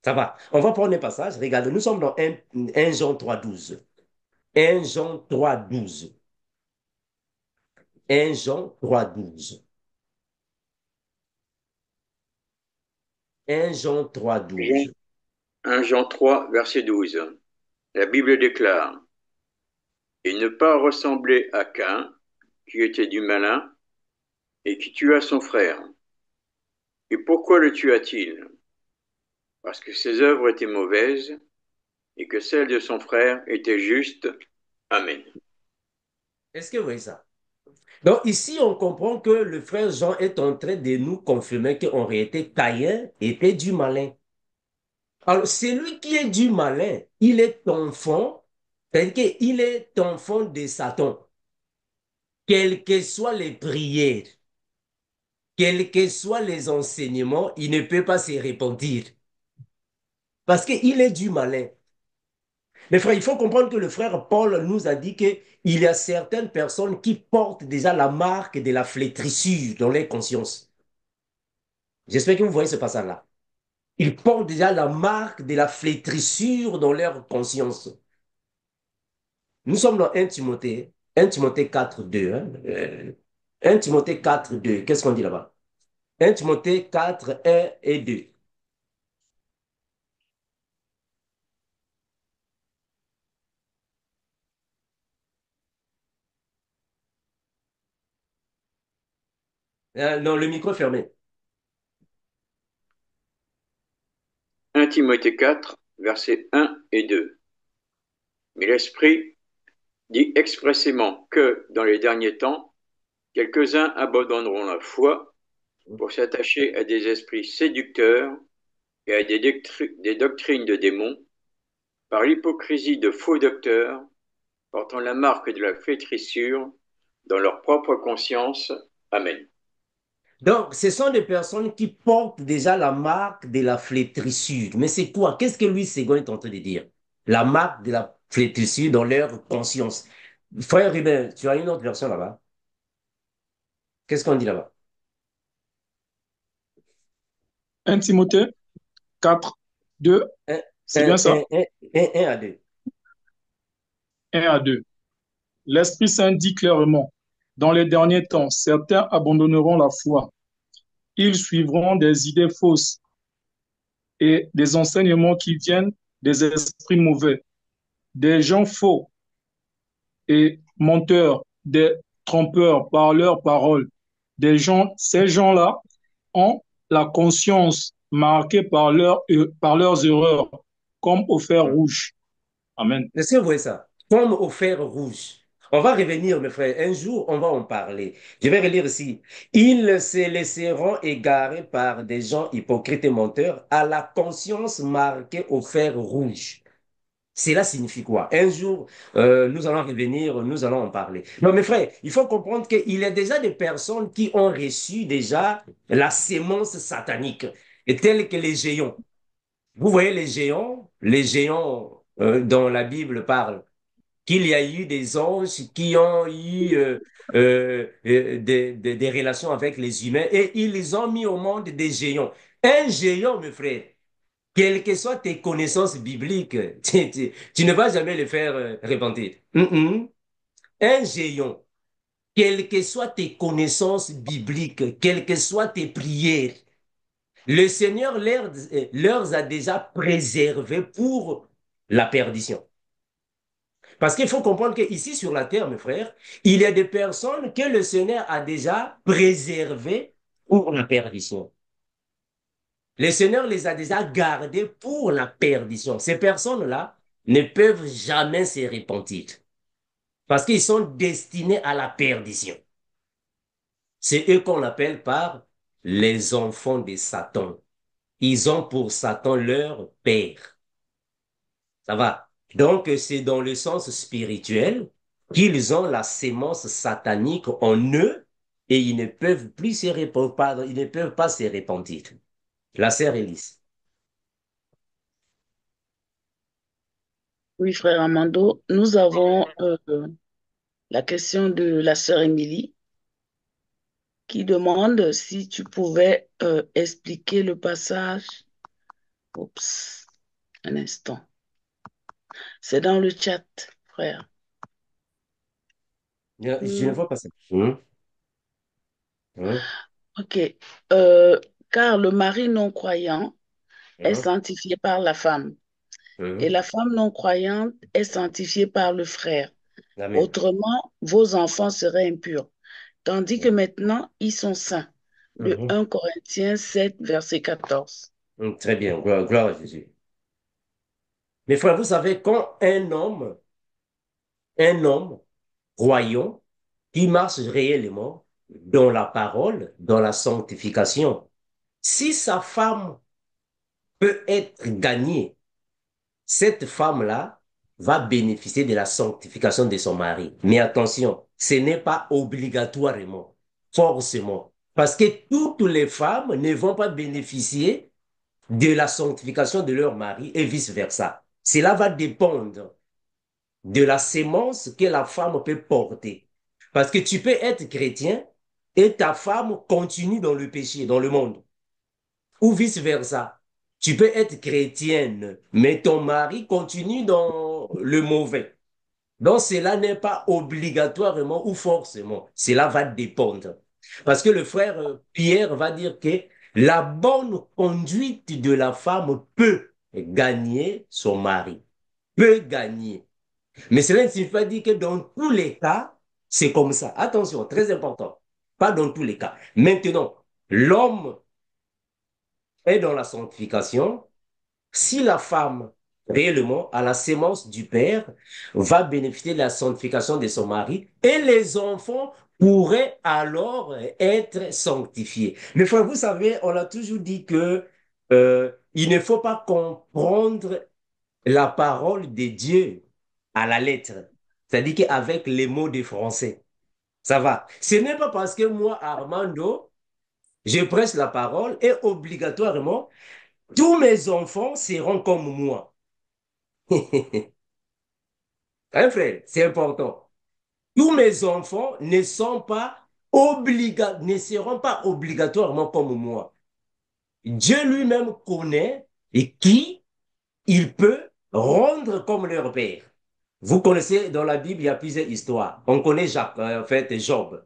Ça va. On va prendre un passage. Regarde, nous sommes dans 1 Jean 3,12. 1 Jean 3,12. 1 Jean 3,12. 1 Jean Jean, 3,12. 1 Jean 3, verset 12. La Bible déclare, et ne pas ressembler à Caïn, qui était du malin et qui tua son frère. Et pourquoi le tua-t-il? Parce que ses œuvres étaient mauvaises et que celles de son frère étaient justes. Amen. Est-ce que vous voyez ça? Donc ici, on comprend que le frère Jean est en train de nous confirmer qu'en réalité, Caïn était du malin. Alors, celui qui est du malin, il est enfant, c'est-à-dire qu'il est enfant de Satan. Quelles que soient les prières, quels que soient les enseignements, il ne peut pas se repentir. Parce qu'il est du malin. Mais frère, il faut comprendre que le frère Paul nous a dit qu'il y a certaines personnes qui portent déjà la marque de la flétrissure dans les consciences. J'espère que vous voyez ce passage-là. Ils portent déjà la marque de la flétrissure dans leur conscience. Nous sommes dans 1 Timothée 4, 2. Hein? 1 Timothée 4, 2. Qu'est-ce qu'on dit là-bas? 1 Timothée 4, 1 et 2. Non, le micro est fermé. Timothée 4, versets 1 et 2. Mais l'Esprit dit expressément que, dans les derniers temps, quelques-uns abandonneront la foi pour s'attacher à des esprits séducteurs et à des doctrines de démons, par l'hypocrisie de faux docteurs, portant la marque de la flétrissure dans leur propre conscience. Amen. Donc, ce sont des personnes qui portent déjà la marque de la flétrissure. Mais c'est quoi? Qu'est-ce que Louis Ségon est en train de dire? La marque de la flétrissure dans leur conscience. Frère Rubin, tu as une autre version là-bas? Qu'est-ce qu'on dit là-bas? 1 Timothée 4, 2, Un, c'est bien ça? un à deux. 1 à 2. L'Esprit Saint dit clairement, dans les derniers temps, certains abandonneront la foi. Ils suivront des idées fausses et des enseignements qui viennent des esprits mauvais, des gens faux et menteurs, des trompeurs par leurs paroles. Ces gens-là ont la conscience marquée par leurs erreurs, comme au fer rouge. Amen. Est-ce que vous voyez ça? Comme au fer rouge. On va revenir, mes frères. Un jour, on va en parler. Je vais relire ici. Ils se laisseront égarer par des gens hypocrites et menteurs à la conscience marquée au fer rouge. Cela signifie quoi? Un jour, nous allons revenir, nous allons en parler. Non, mes frères, il faut comprendre qu'il y a déjà des personnes qui ont reçu déjà la sémence satanique, et telles que les géants. Vous voyez les géants dont la Bible parle, qu'il y a eu des anges qui ont eu des relations avec les humains et ils ont mis au monde des géants. Un géant, mes frères, quelles que soient tes connaissances bibliques, tu ne vas jamais le faire repentir. Un géant, quelles que soient tes connaissances bibliques, quelles que soient tes prières, le Seigneur leur a déjà préservés pour la perdition. Parce qu'il faut comprendre qu'ici sur la terre, mes frères, il y a des personnes que le Seigneur a déjà préservées pour la perdition. Le Seigneur les a déjà gardées pour la perdition. Ces personnes-là ne peuvent jamais se repentir parce qu'ils sont destinés à la perdition. C'est eux qu'on appelle par les enfants de Satan. Ils ont pour Satan leur père. Ça va. Donc, c'est dans le sens spirituel qu'ils ont la sémence satanique en eux et ils ne peuvent plus se repentir, ils ne peuvent pas se repentir. La sœur Élise. Oui, frère Amando, nous avons la question de la sœur Émilie qui demande si tu pouvais expliquer le passage. Oups, un instant. C'est dans le chat, frère. Je ne vois pas ça. Ok. Car le mari non-croyant est sanctifié par la femme et la femme non-croyante est sanctifiée par le frère. Amen. Autrement, vos enfants seraient impurs, tandis que maintenant, ils sont saints. Le 1 Corinthiens 7, verset 14. Très bien, gloire à Jésus. Mes frères, vous savez, quand un homme croyant qui marche réellement dans la parole, dans la sanctification, si sa femme peut être gagnée, cette femme-là va bénéficier de la sanctification de son mari. Mais attention, ce n'est pas obligatoirement, forcément. Parce que toutes les femmes ne vont pas bénéficier de la sanctification de leur mari et vice-versa. Cela va dépendre de la sémence que la femme peut porter. Parce que tu peux être chrétien et ta femme continue dans le péché, dans le monde. Ou vice-versa. Tu peux être chrétienne, mais ton mari continue dans le mauvais. Donc cela n'est pas obligatoirement ou forcément. Cela va dépendre. Parce que le frère Pierre va dire que la bonne conduite de la femme peut gagner son mari. Peut gagner. Mais cela ne signifie pas dire que dans tous les cas, c'est comme ça. Attention, très important. Pas dans tous les cas. Maintenant, l'homme est dans la sanctification si la femme, réellement, à la sémence du père, va bénéficier de la sanctification de son mari et les enfants pourraient alors être sanctifiés. Mais frère, vous savez, on a toujours dit que il ne faut pas comprendre la parole de Dieu à la lettre. C'est-à-dire qu'avec les mots de français, ça va. Ce n'est pas parce que moi, Armando, je presse la parole et obligatoirement, tous mes enfants seront comme moi. Hein, frère, c'est important. Tous mes enfants ne seront pas obligatoirement comme moi. Dieu lui-même connaît et qui il peut rendre comme leur père. Vous connaissez dans la Bible, il y a plusieurs histoires. On connaît Jacques, en fait, Job.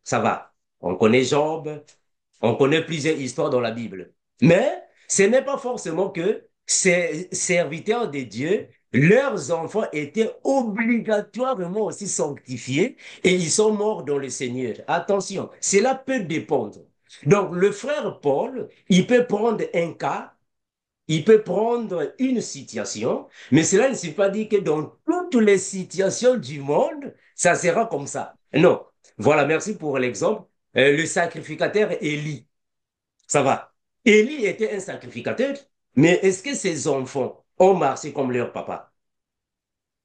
Ça va. On connaît Job. On connaît plusieurs histoires dans la Bible. Mais ce n'est pas forcément que ces serviteurs de Dieu, leurs enfants étaient obligatoirement aussi sanctifiés et ils sont morts dans le Seigneur. Attention, cela peut dépendre. Donc, le frère Paul, il peut prendre un cas, il peut prendre une situation, mais cela ne signifie pas dire que dans toutes les situations du monde, ça sera comme ça. Non. Voilà, merci pour l'exemple. Le sacrificateur Élie. Ça va. Élie était un sacrificateur, mais est-ce que ses enfants ont marché comme leur papa?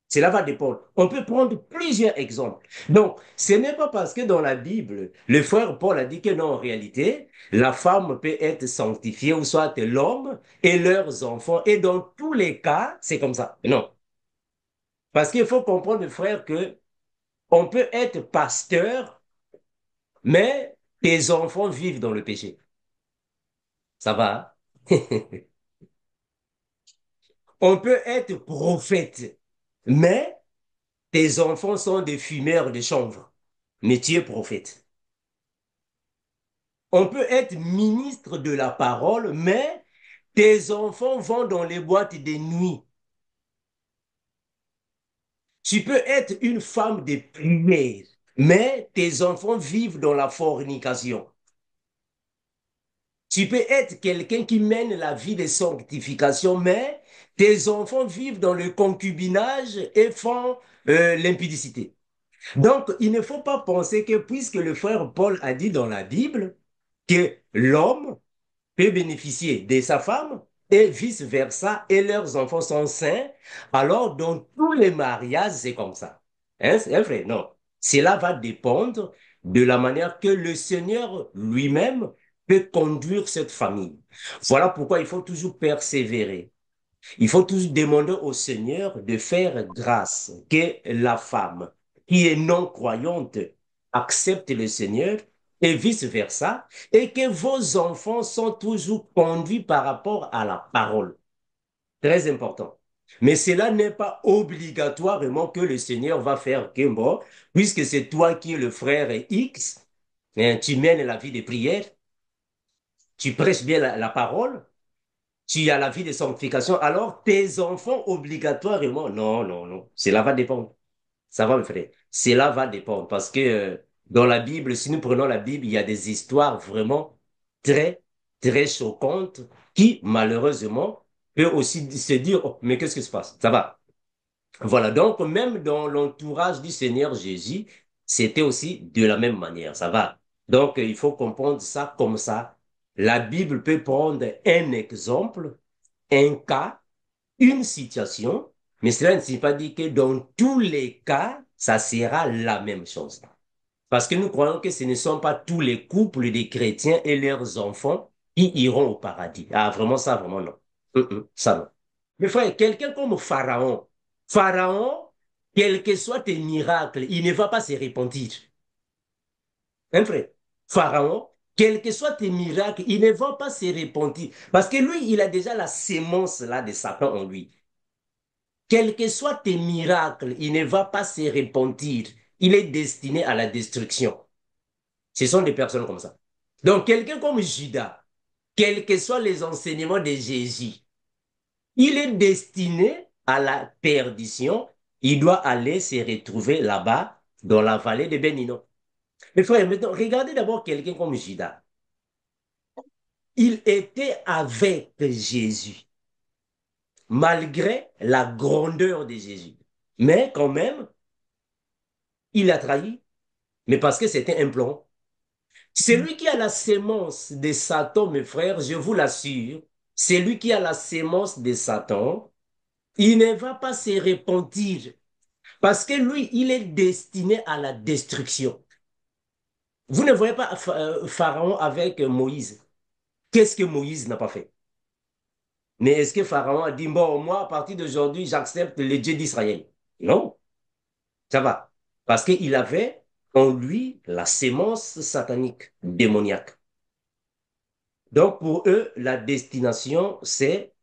Cela va dépendre. On peut prendre plusieurs exemples. Donc, ce n'est pas parce que dans la Bible, le frère Paul a dit que non, en réalité, la femme peut être sanctifiée, ou soit l'homme et leurs enfants. Et dans tous les cas, c'est comme ça. Non. Parce qu'il faut comprendre, frère, que on peut être pasteur, mais tes enfants vivent dans le péché. Ça va, hein? On peut être prophète, mais tes enfants sont des fumeurs de chanvre, mais tu es prophète. On peut être ministre de la parole, mais tes enfants vont dans les boîtes de nuit. Tu peux être une femme de prière, mais tes enfants vivent dans la fornication. Tu peux être quelqu'un qui mène la vie de sanctification, mais tes enfants vivent dans le concubinage et font l'impudicité. Donc, il ne faut pas penser que puisque le frère Paul a dit dans la Bible que l'homme peut bénéficier de sa femme et vice-versa, et leurs enfants sont saints, alors dans tous les mariages, c'est comme ça. Hein, c'est vrai? Non. Cela va dépendre de la manière que le Seigneur lui-même peut conduire cette famille. Voilà pourquoi il faut toujours persévérer. Il faut toujours demander au Seigneur de faire grâce, que la femme qui est non croyante accepte le Seigneur et vice-versa, et que vos enfants sont toujours conduits par rapport à la parole. Très important. Mais cela n'est pas obligatoirement que le Seigneur va faire que bon, puisque c'est toi qui es le frère X, hein, tu mènes la vie de prière, tu prêches bien la parole, tu as la vie de sanctification, alors tes enfants obligatoirement, non, non, non, cela va dépendre. Ça va, mes frères. Cela va dépendre parce que dans la Bible, si nous prenons la Bible, il y a des histoires vraiment très, très choquantes qui, malheureusement, peuvent aussi se dire, oh, mais qu'est-ce qui se passe? Ça va. Voilà, donc même dans l'entourage du Seigneur Jésus, c'était aussi de la même manière, ça va. Donc il faut comprendre ça comme ça. La Bible peut prendre un exemple, un cas, une situation, mais cela ne signifie pas dire que dans tous les cas, ça sera la même chose. Parce que nous croyons que ce ne sont pas tous les couples des chrétiens et leurs enfants qui iront au paradis. Ah, vraiment ça, vraiment non. Ça non. Mais frère, quelqu'un comme Pharaon, Pharaon, quels que soient tes miracles, il ne va pas se repentir. Hein, frère? Pharaon, quels que soient tes miracles, il ne va pas se repentir. Parce que lui, il a déjà la sémence là de Satan en lui. Quels que soient tes miracles, il ne va pas se repentir. Il est destiné à la destruction. Ce sont des personnes comme ça. Donc, quelqu'un comme Judas, quels que soient les enseignements de Jésus, il est destiné à la perdition. Il doit aller se retrouver là-bas, dans la vallée de Bénino. Mais frère, maintenant, regardez d'abord quelqu'un comme Judas. Il était avec Jésus. malgré la grandeur de Jésus. Mais quand même, il a trahi, mais parce que c'était un plan. Celui qui a la sémence de Satan, mes frères, je vous l'assure, celui qui a la sémence de Satan, il ne va pas se repentir parce que lui, il est destiné à la destruction. Vous ne voyez pas Pharaon avec Moïse. Qu'est-ce que Moïse n'a pas fait? Mais est-ce que Pharaon a dit, bon, moi, à partir d'aujourd'hui, j'accepte le Dieu d'Israël? Non, ça va. Parce qu'il avait en lui la sémence satanique, démoniaque. Donc, pour eux, la destination, c'est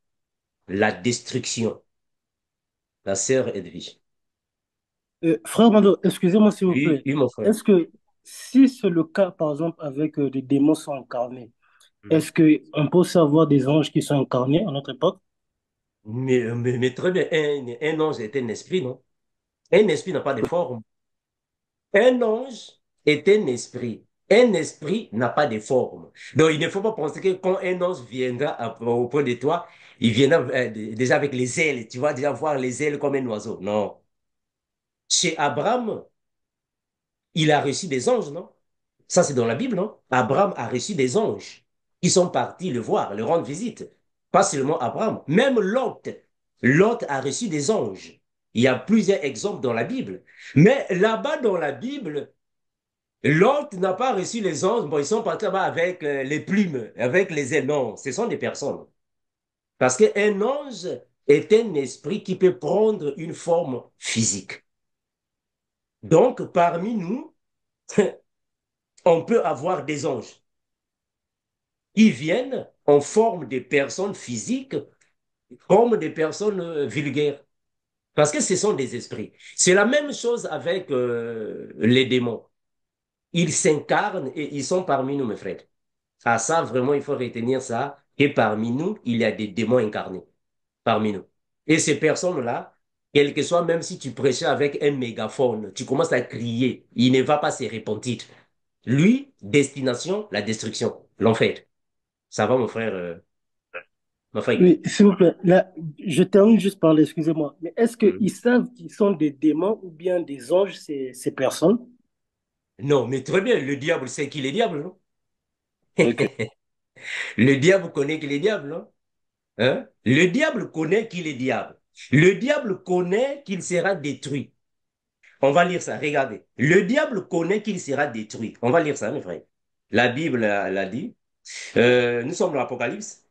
la destruction. La sœur Edwige. Frère Mando, excusez-moi s'il vous Oui, plaît. oui, mon frère. Est-ce que si c'est le cas, par exemple, avec des démons sont incarnés, Mhm. est-ce qu'on peut savoir des anges qui sont incarnés à notre époque? Mais très bien, un ange est un esprit, non? Un esprit n'a pas de forme. Un ange est un esprit. Un esprit n'a pas de forme. Donc, il ne faut pas penser que quand un ange viendra auprès de toi, il viendra déjà avec les ailes. Tu vas déjà voir les ailes comme un oiseau. Non. Chez Abraham, il a reçu des anges, non? Ça, c'est dans la Bible, non? Abraham a reçu des anges qui sont partis le voir, le rendre visite. Pas seulement Abraham, même Lot. Lot a reçu des anges. Il y a plusieurs exemples dans la Bible. Mais là-bas dans la Bible, Lot n'a pas reçu les anges. Bon, ils sont partis là-bas avec les plumes, avec les ailes. Non, ce sont des personnes. Parce qu'un ange est un esprit qui peut prendre une forme physique. Donc, parmi nous, on peut avoir des anges qui viennent en forme de personnes physiques, comme des personnes vulgaires. Parce que ce sont des esprits. C'est la même chose avec les démons. Ils s'incarnent et ils sont parmi nous, mes frères. Ah, ça, vraiment, il faut retenir ça, que parmi nous, il y a des démons incarnés. Parmi nous. Et ces personnes-là, quel que soit, même si tu prêchais avec un mégaphone, tu commences à crier, il ne va pas se repentir. Lui, destination, la destruction, l'enfer. Ça va, mon frère Guy? Oui, s'il vous plaît. Là, je termine juste par là, excusez-moi. Mais est-ce Mhm. qu'ils savent qu'ils sont des démons ou bien des anges, ces personnes? Non, mais très bien, le diable sait qu'il est diable, non? Ok. Le diable connaît qu'il est diable, non? Hein? Le diable connaît qu'il est diable. Le diable connaît qu'il sera détruit. On va lire ça, regardez. Le diable connaît qu'il sera détruit. On va lire ça, mes frères. La Bible l'a dit. Nous sommes dans l'Apocalypse.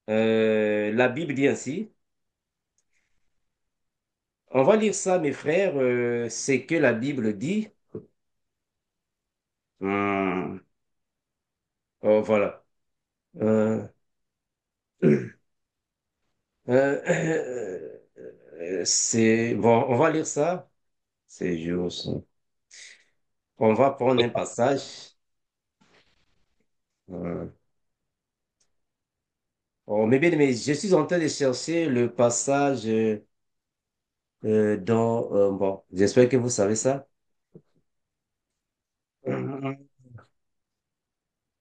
La Bible dit ainsi. On va lire ça, mes frères. C'est que la Bible dit. Hmm. Oh, voilà. Euh, c'est bon, on va lire ça. C'est juste. On va prendre un passage. Euh, oh, mais bien, mais je suis en train de chercher le passage dans. Bon, j'espère que vous savez ça.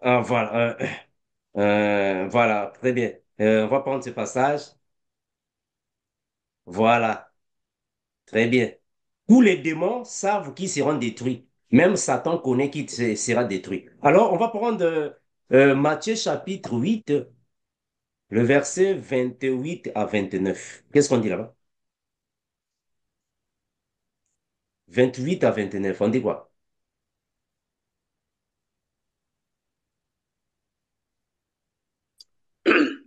Ah, voilà. Voilà, très bien. On va prendre ce passage. Voilà, très bien. Tous les démons savent qu'ils seront détruits. Même Satan connaît qu'il sera détruit. Alors, on va prendre Matthieu chapitre 8, le verset 28 à 29. Qu'est-ce qu'on dit là-bas? 28 à 29, on dit quoi?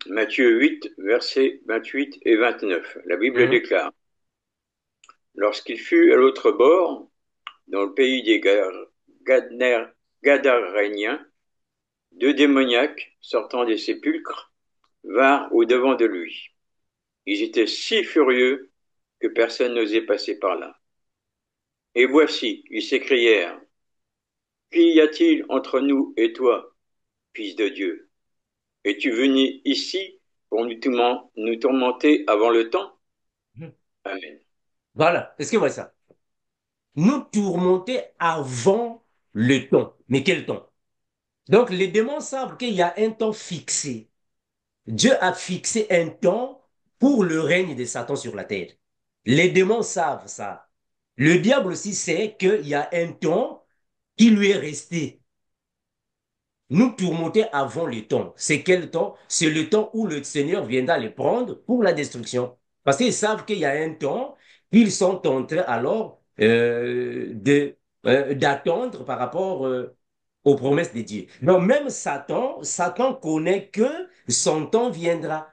Matthieu 8, versets 28 et 29. La Bible Mhm, déclare, lorsqu'il fut à l'autre bord, dans le pays des Gadaréniens, deux démoniaques, sortant des sépulcres, vinrent au-devant de lui. Ils étaient si furieux que personne n'osait passer par là. Et voici, ils s'écrièrent, qu'y a-t-il entre nous et toi, fils de Dieu? Es-tu venu ici pour nous tourmenter avant le temps? mhm. Amen. Voilà, est-ce que vous voyez ça? Nous tourmenter avant le temps. Mais quel temps? Donc, les démons savent qu'il y a un temps fixé. Dieu a fixé un temps pour le règne de Satan sur la terre. Les démons savent ça. Le diable aussi sait qu'il y a un temps qui lui est resté. Nous tourmenter avant le temps. C'est quel temps? C'est le temps où le Seigneur viendra les prendre pour la destruction. Parce qu'ils savent qu'il y a un temps qu'ils sont en train alors d'attendre par rapport aux promesses de Dieu. Donc même Satan connaît que son temps viendra.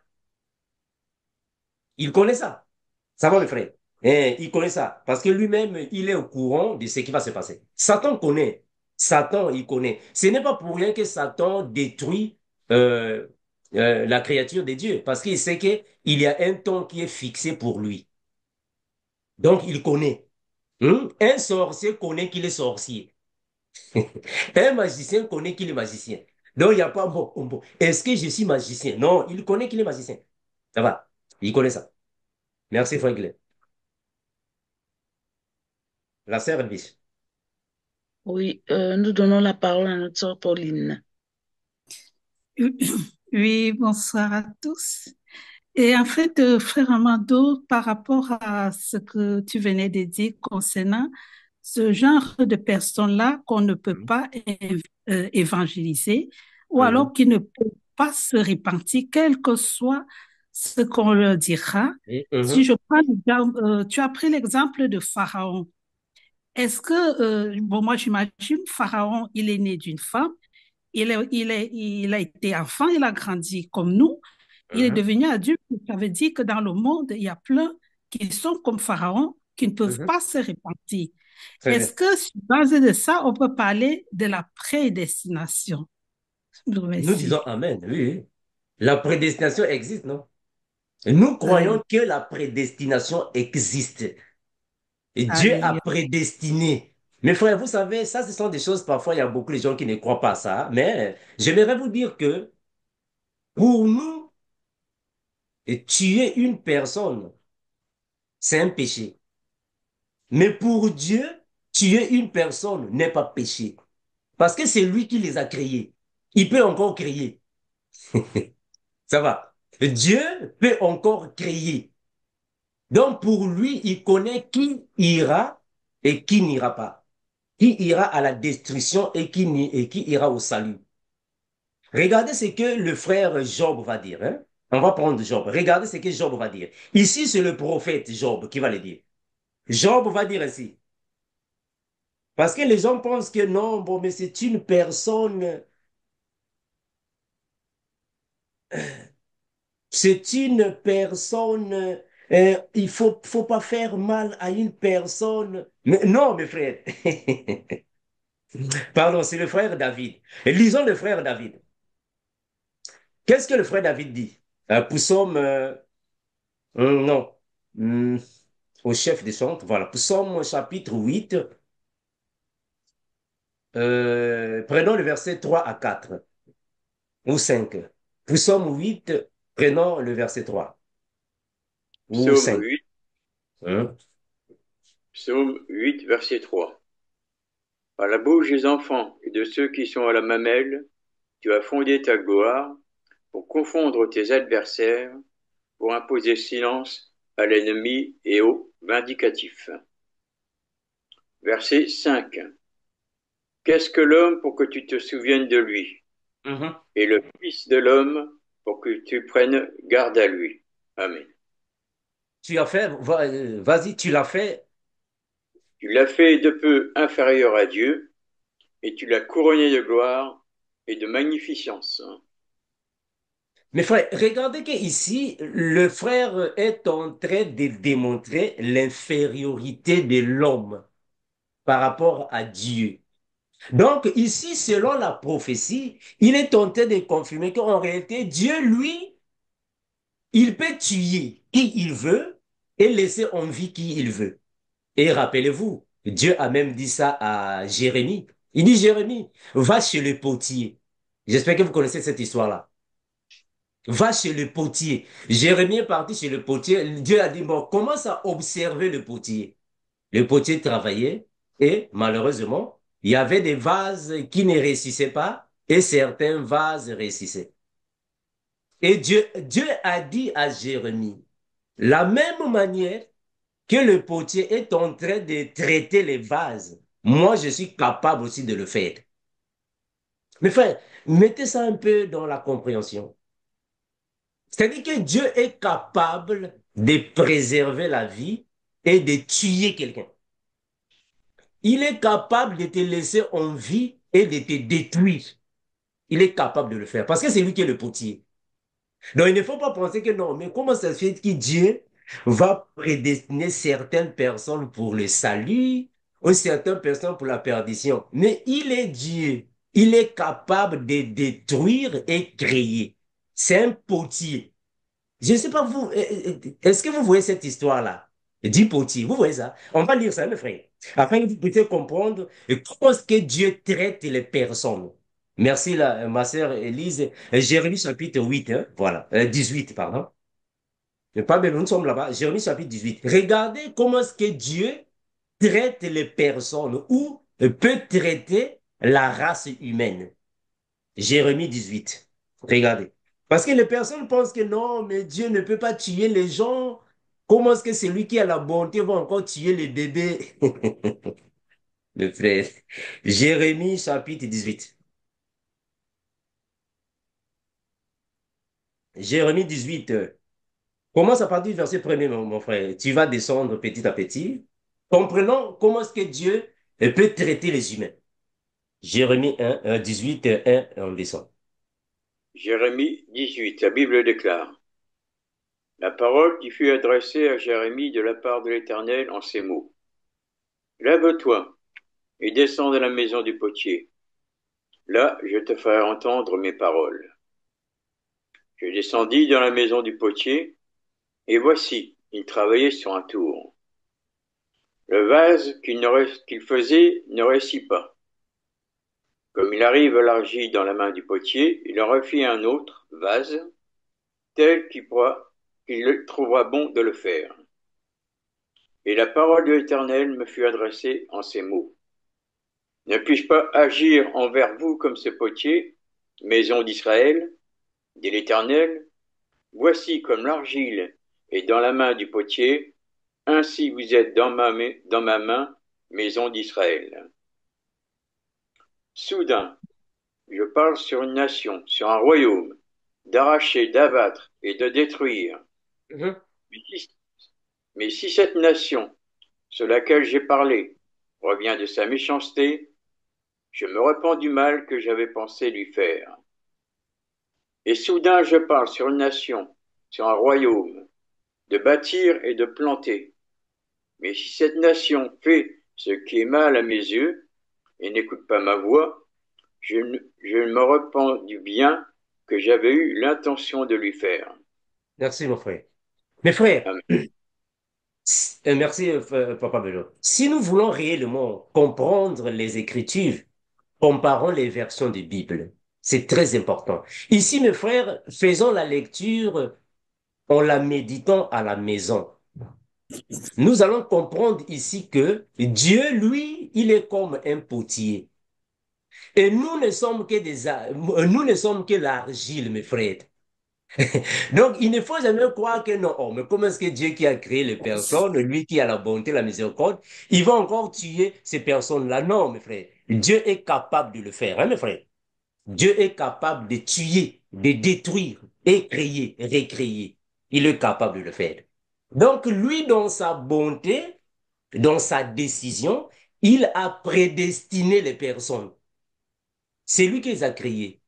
Il connaît ça. Ça va, mes frères. Il connaît ça. Parce que lui-même, il est au courant de ce qui va se passer. Satan connaît. Satan, il connaît. Ce n'est pas pour rien que Satan détruit euh, la créature de Dieu. Parce qu'il sait qu'il y a un temps qui est fixé pour lui. Donc, il connaît. Un sorcier connaît qu'il est sorcier. Un magicien connaît qu'il est magicien. Donc, il n'y a pas bon. Est-ce que je suis magicien? Non, il connaît qu'il est magicien. Ça va. Il connaît ça. Merci, Franklin. La sœur Elvis. Oui, nous donnons la parole à notre sœur Pauline. Oui, bonsoir à tous. Et en fait, frère Amado, par rapport à ce que tu venais de dire concernant ce genre de personnes-là qu'on ne peut pas évangéliser ou alors qui ne peuvent pas se repentir, quel que soit ce qu'on leur dira. Si je prends l'exemple, tu as pris l'exemple de Pharaon. Est-ce que, bon, moi j'imagine, Pharaon, il est né d'une femme, il a été enfant, il a grandi comme nous, il est devenu adulte. Ça veut dire que dans le monde, il y a plein qui sont comme Pharaon, qui ne peuvent pas se repentir. Est-ce que sur base de ça, on peut parler de la prédestination? Nous disons Amen, oui. La prédestination existe, non? Nous croyons que la prédestination existe. Et Dieu a prédestiné. Mes frères, vous savez, ça, ce sont des choses, parfois, il y a beaucoup de gens qui ne croient pas à ça, mais j'aimerais vous dire que pour nous, tuer une personne, c'est un péché. Mais pour Dieu, tuer une personne n'est pas péché. Parce que c'est lui qui les a créés. Il peut encore créer. Ça va. Dieu peut encore créer. Donc pour lui, il connaît qui ira et qui n'ira pas. Qui ira à la destruction et qui ira au salut. Regardez ce que le frère Job va dire. Hein? On va prendre Job. Regardez ce que Job va dire. Ici, c'est le prophète Job qui va le dire. Job va dire ainsi. Parce que les gens pensent que non, bon, mais c'est une personne. C'est une personne. Il faut pas faire mal à une personne. Mais non, mes frères. Pardon, c'est le frère David. Et lisons le frère David. Qu'est-ce que le frère David dit? Psaume, non, Hum, au chef des chants, voilà, Psaume chapitre 8, prenons le verset 3 à 4 ou 5. Psaume 8, prenons le verset 3 ou Psaume 5. 8, Hein? Psaume 8, verset 3. Par la bouche des enfants et de ceux qui sont à la mamelle, tu as fondé ta gloire pour confondre tes adversaires, pour imposer silence à l'ennemi et au vindicatif. Verset 5. Qu'est-ce que l'homme pour que tu te souviennes de lui, et le Fils de l'homme pour que tu prennes garde à lui. Amen. Tu as fait, vas-y, tu l'as fait. Tu l'as fait de peu inférieur à Dieu, et tu l'as couronné de gloire et de magnificence. Mes frères, regardez que ici, le frère est en train de démontrer l'infériorité de l'homme par rapport à Dieu. Donc ici, selon la prophétie, il est tenté de confirmer qu'en réalité, Dieu, lui, il peut tuer qui il veut et laisser en vie qui il veut. Et rappelez-vous, Dieu a même dit ça à Jérémie. Il dit, Jérémie, va chez le potier. J'espère que vous connaissez cette histoire-là. Va chez le potier. Jérémie est parti chez le potier. Dieu a dit, bon, commence à observer le potier. Le potier travaillait et malheureusement, il y avait des vases qui ne réussissaient pas et certains vases réussissaient. Et Dieu a dit à Jérémie, la même manière que le potier est en train de traiter les vases, moi je suis capable aussi de le faire. Mais frère, mettez ça un peu dans la compréhension. C'est-à-dire que Dieu est capable de préserver la vie et de tuer quelqu'un. Il est capable de te laisser en vie et de te détruire. Il est capable de le faire parce que c'est lui qui est le potier. Donc il ne faut pas penser que non, mais comment ça se fait que Dieu va prédestiner certaines personnes pour le salut ou certaines personnes pour la perdition? Mais il est Dieu. Il est capable de détruire et créer. C'est un potier. Je ne sais pas vous, est-ce que vous voyez cette histoire-là? Du potier, vous voyez ça? On va lire ça, mes frères, afin que vous puissiez comprendre comment est-ce que Dieu traite les personnes. Merci, ma sœur Élise. Jérémie chapitre 8, hein, voilà, 18, pardon. Pas bien, nous sommes là-bas. Jérémie chapitre 18. Regardez comment est-ce que Dieu traite les personnes ou peut traiter la race humaine. Jérémie 18. Regardez. Parce que les personnes pensent que non, mais Dieu ne peut pas tuer les gens. Comment est-ce que celui qui a la bonté va encore tuer les bébés? Le frère. Jérémie chapitre 18. Jérémie 18. Commence à partir du verset premier, mon frère. Tu vas descendre petit à petit. Comprenons comment est-ce que Dieu peut traiter les humains. Jérémie 1, 18, 1, on descend. Jérémie 18, la Bible déclare. La parole qui fut adressée à Jérémie de la part de l'Éternel en ces mots. Lève-toi et descends de la maison du potier. Là, je te ferai entendre mes paroles. Je descendis dans la maison du potier, et voici, il travaillait sur un tour. Le vase qu'il faisait ne réussit pas. Comme il arrive à l'argile dans la main du potier, il en refit un autre vase, tel qu'il trouvera bon de le faire. Et la parole de l'Éternel me fut adressée en ces mots. Ne puis-je pas agir envers vous comme ce potier, maison d'Israël, dit l'Éternel? Voici comme l'argile est dans la main du potier, ainsi vous êtes dans ma main, maison d'Israël. Soudain, je parle sur une nation, sur un royaume, d'arracher, d'abattre et de détruire. Mais si cette nation, sur laquelle j'ai parlé, revient de sa méchanceté, je me repens du mal que j'avais pensé lui faire. Et soudain je parle sur une nation, sur un royaume, de bâtir et de planter. Mais si cette nation fait ce qui est mal à mes yeux et n'écoute pas ma voix, je me repens du bien que j'avais eu l'intention de lui faire. Merci, mon frère. Mes frères, Amen. Merci, Papa Bello. Si nous voulons réellement comprendre les Écritures, comparons les versions de Bible. C'est très important. Ici, mes frères, faisons la lecture en la méditant à la maison. Nous allons comprendre ici que Dieu, lui, il est comme un potier. Et nous ne sommes nous ne sommes que l'argile, mes frères. Donc, il ne faut jamais croire que non, oh, mais comment est-ce que Dieu qui a créé les personnes, lui qui a la bonté, la miséricorde, il va encore tuer ces personnes-là? Non, mes frères. Dieu est capable de le faire, hein, mes frères. Dieu est capable de tuer, de détruire et créer, recréer. Il est capable de le faire. Donc, lui, dans sa bonté, dans sa décision, il a prédestiné les personnes. C'est lui qui les a créées.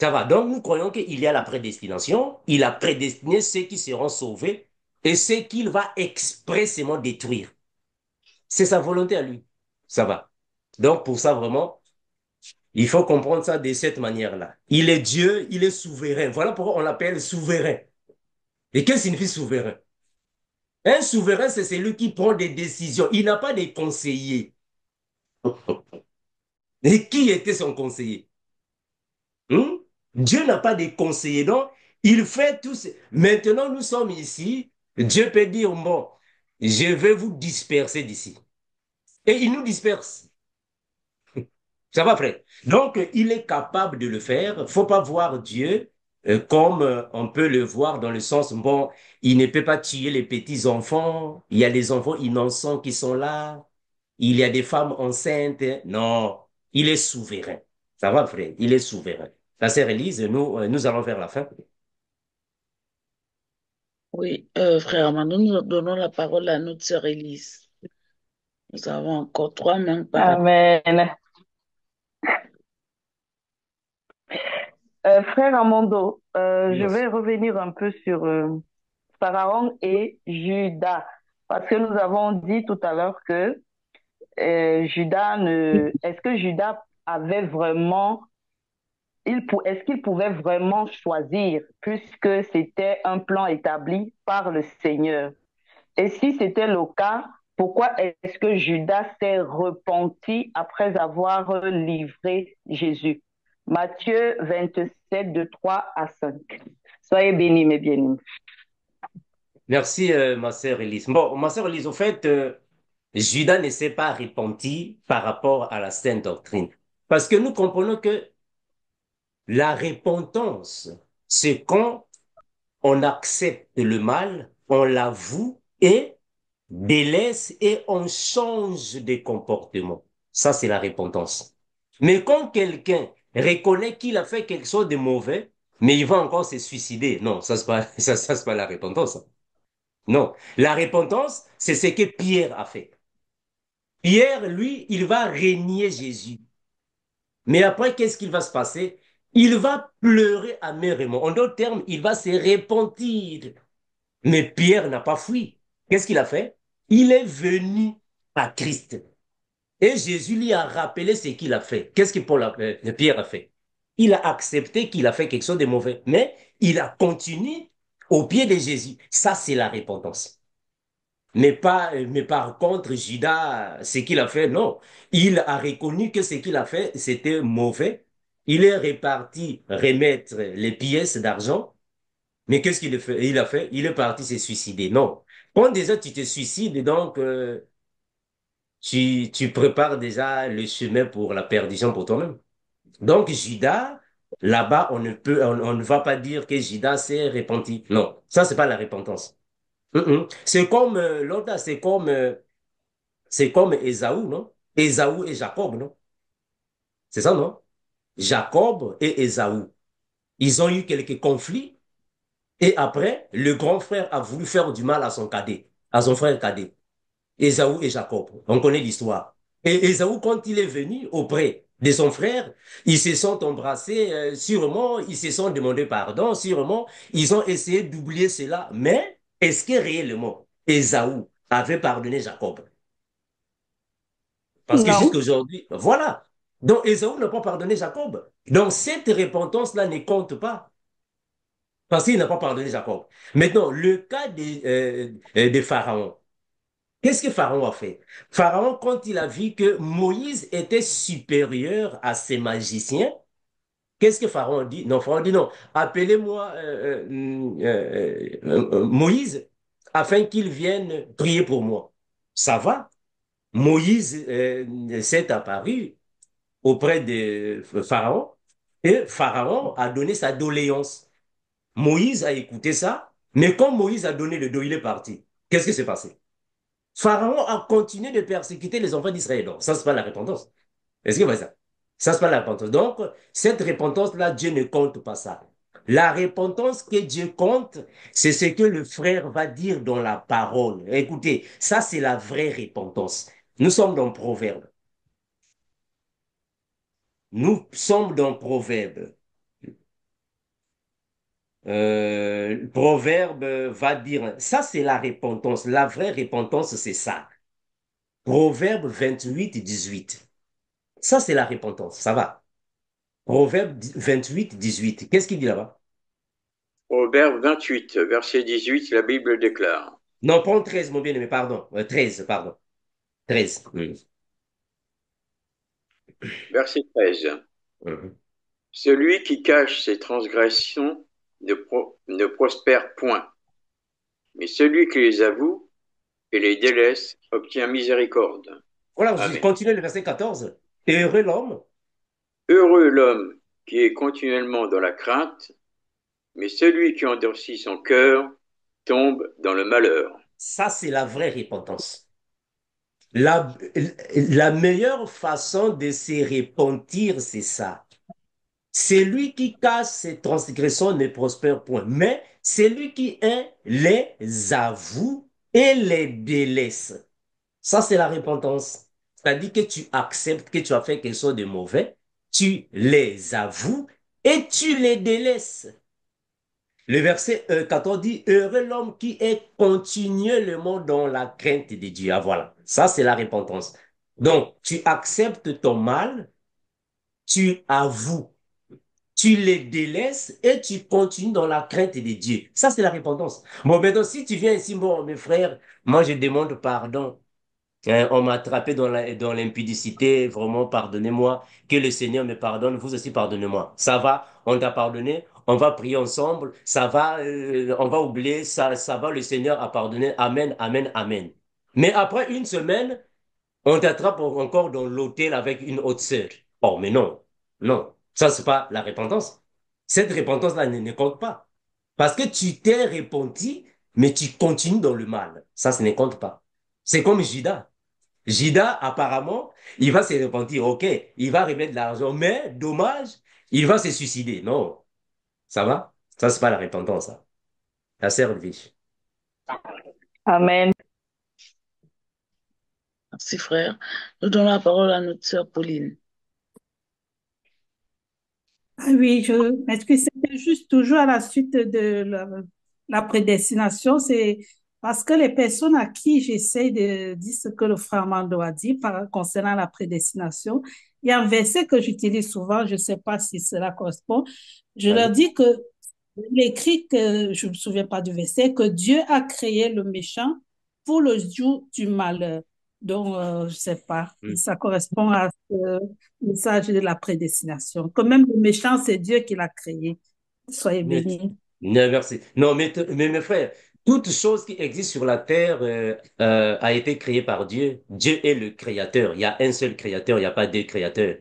Ça va. Donc, nous croyons qu'il y a la prédestination. Il a prédestiné ceux qui seront sauvés et ceux qu'il va expressément détruire. C'est sa volonté à lui. Ça va. Donc, pour ça, vraiment, il faut comprendre ça de cette manière-là. Il est Dieu, il est souverain. Voilà pourquoi on l'appelle souverain. Et qu'est-ce que signifie souverain? Un souverain, c'est celui qui prend des décisions. Il n'a pas de conseiller. Et qui était son conseiller? Hmm? Dieu n'a pas de conseiller, donc il fait tout. Maintenant, nous sommes ici. Dieu peut dire, bon, je vais vous disperser d'ici. Et il nous disperse. Ça va, frère? Donc, il est capable de le faire. Il ne faut pas voir Dieu comme on peut le voir dans le sens, bon, il ne peut pas tuer les petits enfants, il y a les enfants innocents qui sont là, il y a des femmes enceintes. Non, il est souverain. Ça va, frère, il est souverain. La sœur Élise, nous allons vers la fin. Oui, frère Amandou, nous donnons la parole à notre sœur Élise. Nous avons encore 3 mains par rapport. Amen. Frère Amando, je Yes. vais revenir un peu sur Pharaon et Judas, parce que nous avons dit tout à l'heure que est-ce que Judas avait vraiment, est-ce qu'il pouvait vraiment choisir, puisque c'était un plan établi par le Seigneur? Et si c'était le cas, pourquoi est-ce que Judas s'est repenti après avoir livré Jésus? Matthieu 27, de 3 à 5. Soyez bénis, mes bien-aimés. Merci, ma sœur Élise. Bon, ma sœur Élise, au fait, Judas ne s'est pas repenti par rapport à la sainte doctrine. Parce que nous comprenons que la repentance, c'est quand on accepte le mal, on l'avoue et délaisse et on change de comportement. Ça, c'est la repentance. Mais quand quelqu'un reconnaît qu'il a fait quelque chose de mauvais, mais il va encore se suicider, non, ça, c'est pas, ça, c'est pas la repentance. Non, la repentance, c'est ce que Pierre a fait. Pierre, lui, il va régner Jésus. Mais après, qu'est-ce qu'il va se passer? Il va pleurer amèrement. En d'autres termes, il va se repentir. Mais Pierre n'a pas fui. Qu'est-ce qu'il a fait? Il est venu à Christ. Et Jésus lui a rappelé ce qu'il a fait. Qu'est-ce que Pierre a fait? Il a accepté qu'il a fait quelque chose de mauvais. Mais il a continué au pied de Jésus. Ça, c'est la repentance. Mais par contre, Judas, ce qu'il a fait, non. Il a reconnu que ce qu'il a fait, c'était mauvais. Il est reparti remettre les pièces d'argent. Mais qu'est-ce qu'il a fait? Il est parti se suicider. Non. Quand déjà tu te suicides, donc tu prépares déjà le chemin pour la perdition pour toi-même. Donc Judas, là-bas, on ne va pas dire que Judas s'est repenti. Non, ça c'est pas la repentance. C'est comme l'autre, c'est comme Ésaü, non? Ésaü et Jacob, non? C'est ça, non? Jacob et Ésaü. Ils ont eu quelques conflits et après, le grand frère a voulu faire du mal à son cadet, à son frère cadet. Ésaü et Jacob. On connaît l'histoire. Et Ésaü, quand il est venu auprès de son frère, ils se sont embrassés, sûrement, ils se sont demandé pardon, sûrement, ils ont essayé d'oublier cela. Mais est-ce que réellement Ésaü avait pardonné Jacob? Parce que Non. jusqu'à aujourd'hui, voilà. Donc Ésaü n'a pas pardonné Jacob. Donc cette repentance-là ne compte pas. Parce qu'il n'a pas pardonné Jacob. Maintenant, le cas de Pharaon. Qu'est-ce que Pharaon a fait? Pharaon, quand il a vu que Moïse était supérieur à ses magiciens, qu'est-ce que Pharaon a dit? Non, Pharaon dit non, appelez-moi Moïse afin qu'il vienne prier pour moi. Ça va? Moïse s'est apparu auprès de Pharaon et Pharaon a donné sa doléance. Moïse a écouté ça, mais quand Moïse a donné le dos, il est parti. Qu'est-ce qui s'est passé? Pharaon a continué de persécuter les enfants d'Israël. Donc, ça, c'est pas la repentance. Est-ce que vous voyez ça? Ça, c'est pas la repentance. Donc, cette repentance-là, Dieu ne compte pas ça. La repentance que Dieu compte, c'est ce que le frère va dire dans la parole. Écoutez, ça, c'est la vraie repentance. Nous sommes dans Proverbe. Nous sommes dans Proverbe. Proverbe va dire, ça, c'est la repentance. La vraie repentance, c'est ça. Proverbe 28, 18. Ça, c'est la repentance. Ça va. Proverbe 28, 18. Qu'est-ce qu'il dit là-bas? Proverbe 28, verset 18, la Bible déclare. Non, prends 13, mon bien-aimé, pardon. 13, pardon. 13. Verset 13. Mhm. Celui qui cache ses transgressions ne prospère point, mais celui qui les avoue et les délaisse obtient miséricorde. Voilà, je Amen. continue le verset 14. Heureux l'homme. Heureux l'homme qui est continuellement dans la crainte, Mais celui qui endurcit son cœur tombe dans le malheur. Ça, c'est la vraie repentance. La, la meilleure façon de se repentir, c'est ça. Celui qui cache ses transgressions ne prospère point, mais celui qui les avoue et les délaisse. Ça, c'est la repentance. C'est-à-dire que tu acceptes que tu as fait quelque chose de mauvais, tu les avoues et tu les délaisses. Le verset 14 dit, heureux l'homme qui est continuellement dans la crainte de Dieu. Ah, voilà. Ça, c'est la repentance. Donc, tu acceptes ton mal, tu avoues, tu les délaisses et tu continues dans la crainte de Dieu. Ça, c'est la repentance. Bon, maintenant, si tu viens ici, bon, mes frères, moi, je demande pardon. On m'a attrapé dans l'impudicité, vraiment, pardonnez-moi, que le Seigneur me pardonne, vous aussi pardonnez-moi. Ça va, on t'a pardonné, on va prier ensemble, ça va, on va oublier, ça va, le Seigneur a pardonné, amen, amen, amen. Mais après une semaine, on t'attrape encore dans l'hôtel avec une autre sœur. Oh, mais non, non, ça c'est pas la repentance. Cette repentance-là ne compte pas. Parce que tu t'es repenti, mais tu continues dans le mal. Ça ne compte pas. C'est comme Judas. Judas, apparemment, il va se repentir, ok, il va remettre de l'argent, mais dommage, il va se suicider. Non, ça va? Ça, c'est pas la repentance, ça. La sœur Edwige. Amen. Merci, frère. Nous donnons la parole à notre sœur Pauline. Ah oui, est-ce que c'était juste toujours à la suite de la prédestination? C'est parce que les personnes à qui j'essaie de dire ce que le frère Mando a dit concernant la prédestination, il y a un verset que j'utilise souvent, je ne sais pas si cela correspond. Je leur Allez. dis que il écrit que, je ne me souviens pas du verset, que Dieu a créé le méchant pour le jour du malheur. Donc, je ne sais pas, Hmm. ça correspond à ce message de la prédestination. Que même le méchant, c'est Dieu qui l'a créé. Soyez Ne, bénis. merci. Non, mais mes frères, toute chose qui existe sur la terre a été créée par Dieu. Dieu est le créateur. Il y a un seul créateur, il n'y a pas deux créateurs.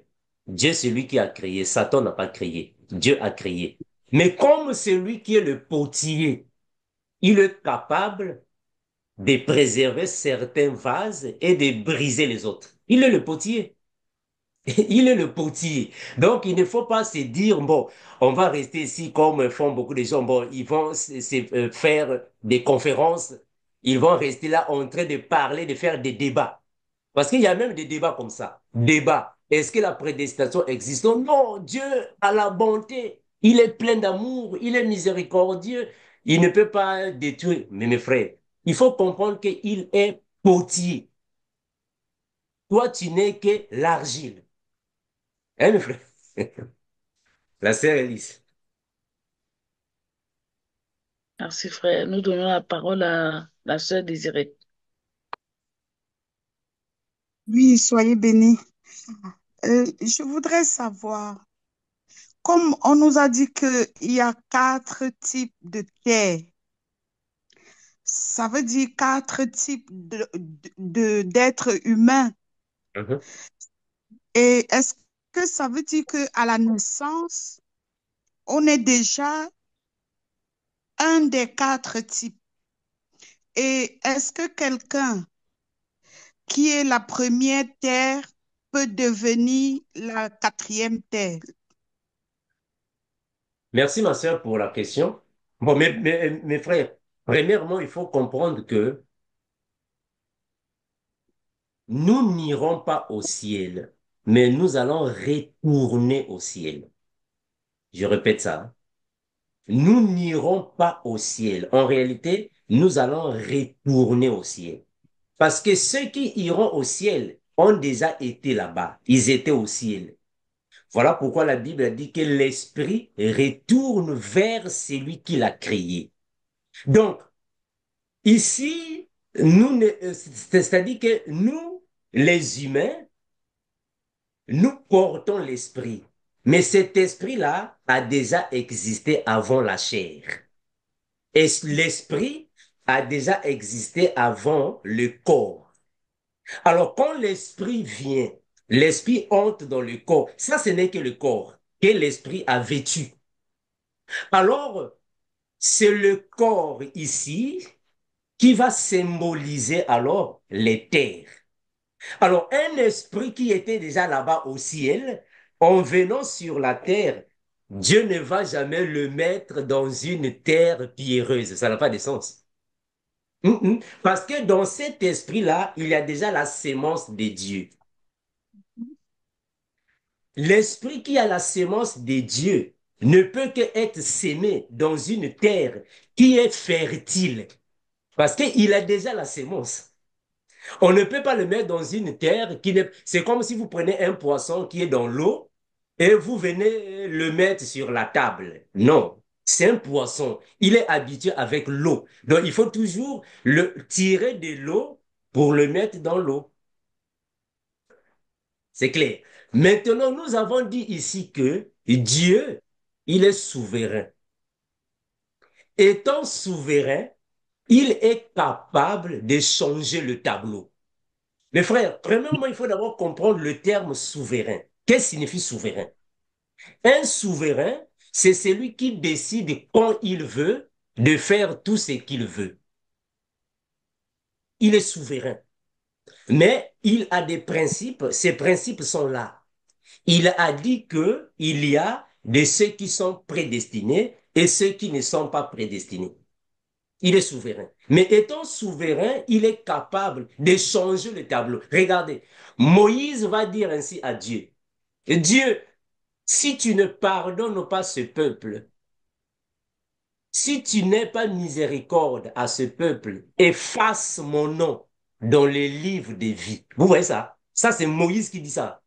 Dieu, c'est lui qui a créé. Satan n'a pas créé. Dieu a créé. Mais comme c'est lui qui est le potier, il est capable de préserver certains vases et de briser les autres. Il est le potier. Il est le potier. Donc, il ne faut pas se dire, bon, on va rester ici comme font beaucoup de gens. Bon, ils vont faire des conférences. Ils vont rester là en train de parler, de faire des débats. Parce qu'il y a même des débats comme ça. Débat. Est-ce que la prédestination existe? Non, Dieu a la bonté. Il est plein d'amour. Il est miséricordieux. Il ne peut pas détruire. Mais mes frères, il faut comprendre qu'il est potier. Toi, tu n'es que l'argile. Hein, mes frères? La sœur Elise. Merci, frère. Nous donnons la parole à la sœur Désirée. Oui, soyez bénis. Je voudrais savoir, comme on nous a dit qu'il y a 4 types de terre, ça veut dire 4 types d'êtres humains. Mhm. Et est-ce que ça veut dire qu'à la naissance, on est déjà un des 4 types? Et est-ce que quelqu'un qui est la première terre peut devenir la 4e terre? Merci, ma sœur, pour la question. Bon, mes frères, premièrement, il faut comprendre que nous n'irons pas au ciel, mais nous allons retourner au ciel. Je répète ça, hein. Nous n'irons pas au ciel. En réalité, nous allons retourner au ciel. Parce que ceux qui iront au ciel ont déjà été là-bas. Ils étaient au ciel. Voilà pourquoi la Bible a dit que l'esprit retourne vers celui qui l'a créé. Donc, ici, c'est-à-dire que nous, les humains, nous portons l'esprit. Mais cet esprit-là a déjà existé avant la chair. Et l'esprit a déjà existé avant le corps. Alors, quand l'esprit vient, l'esprit entre dans le corps. Ça, ce n'est que le corps que l'esprit a vêtu. Alors, c'est le corps ici qui va symboliser alors les terres. Alors, un esprit qui était déjà là-bas au ciel, en venant sur la terre, Dieu ne va jamais le mettre dans une terre pierreuse. Ça n'a pas de sens. Parce que dans cet esprit-là, il y a déjà la sémence de Dieu. L'esprit qui a la sémence de Dieu ne peut qu'être sémé dans une terre qui est fertile. Parce qu'il a déjà la sémence. On ne peut pas le mettre dans une terre qui n'est... C'est comme si vous prenez un poisson qui est dans l'eau et vous venez le mettre sur la table. Non, c'est un poisson. Il est habitué avec l'eau. Donc, il faut toujours le tirer de l'eau pour le mettre dans l'eau. C'est clair. Maintenant, nous avons dit ici que Dieu, il est souverain. Étant souverain, il est capable de changer le tableau. Mes frères, premièrement, il faut d'abord comprendre le terme souverain. Qu'est-ce que signifie souverain? Un souverain, c'est celui qui décide quand il veut de faire tout ce qu'il veut. Il est souverain. Mais il a des principes, ces principes sont là. Il a dit que il y a de ceux qui sont prédestinés et ceux qui ne sont pas prédestinés. Il est souverain. Mais étant souverain, il est capable de changer le tableau. Regardez, Moïse va dire ainsi à Dieu, Dieu, si tu ne pardonnes pas ce peuple, si tu n'es pas miséricorde à ce peuple, efface mon nom dans les livres de vie. Vous voyez ça? Ça, c'est Moïse qui dit ça.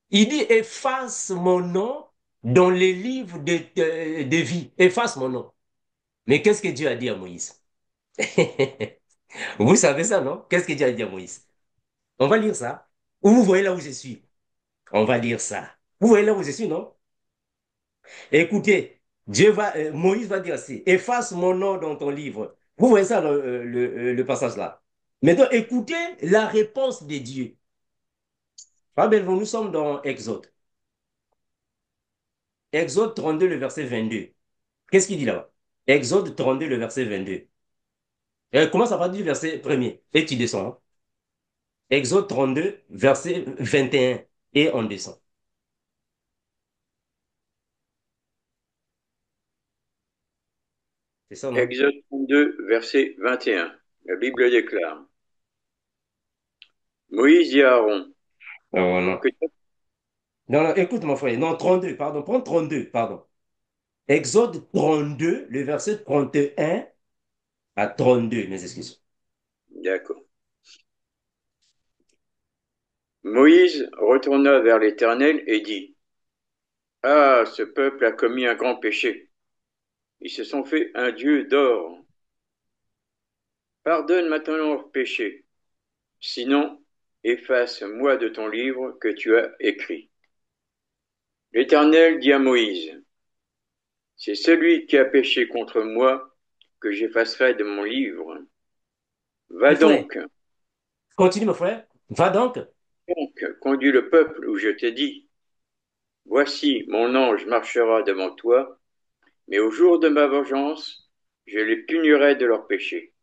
Il dit, efface mon nom dans les livres de vie. Efface mon nom. Mais qu'est-ce que Dieu a dit à Moïse? Vous savez ça, non? Qu'est-ce que Dieu a dit à Moïse? On va lire ça. Ou vous voyez là où je suis? On va lire ça. Vous voyez là où je suis, non? Écoutez, Moïse va dire ainsi, efface mon nom dans ton livre. Vous voyez ça, le passage là. Maintenant, écoutez la réponse de Dieu. Rappelez-vous, nous sommes dans Exode. Exode 32, le verset 22. Qu'est-ce qu'il dit là-bas? Exode 32, le verset 22. Commence à partir du verset premier. Et tu descends. Hein. Exode 32, verset 21. Et on descend. C'est ça, non? Exode 32, verset 21. La Bible déclare. Moïse dit à Aaron, Oh, non. Non, non, écoute mon frère. Non, 32, pardon. Prends 32, pardon. Exode 32, le verset 31 à 32, mes excuses. D'accord. Moïse retourna vers l'Éternel et dit, ah, ce peuple a commis un grand péché. Ils se sont fait un dieu d'or. Pardonne maintenant leurs péchés. Sinon, efface-moi de ton livre que tu as écrit. L'Éternel dit à Moïse, c'est celui qui a péché contre moi que j'effacerai de mon livre. Va Mes frères, donc, continue, mon frère. Va donc. conduis le peuple où je t'ai dit. Voici, mon ange marchera devant toi, mais au jour de ma vengeance, je les punirai de leurs péchés.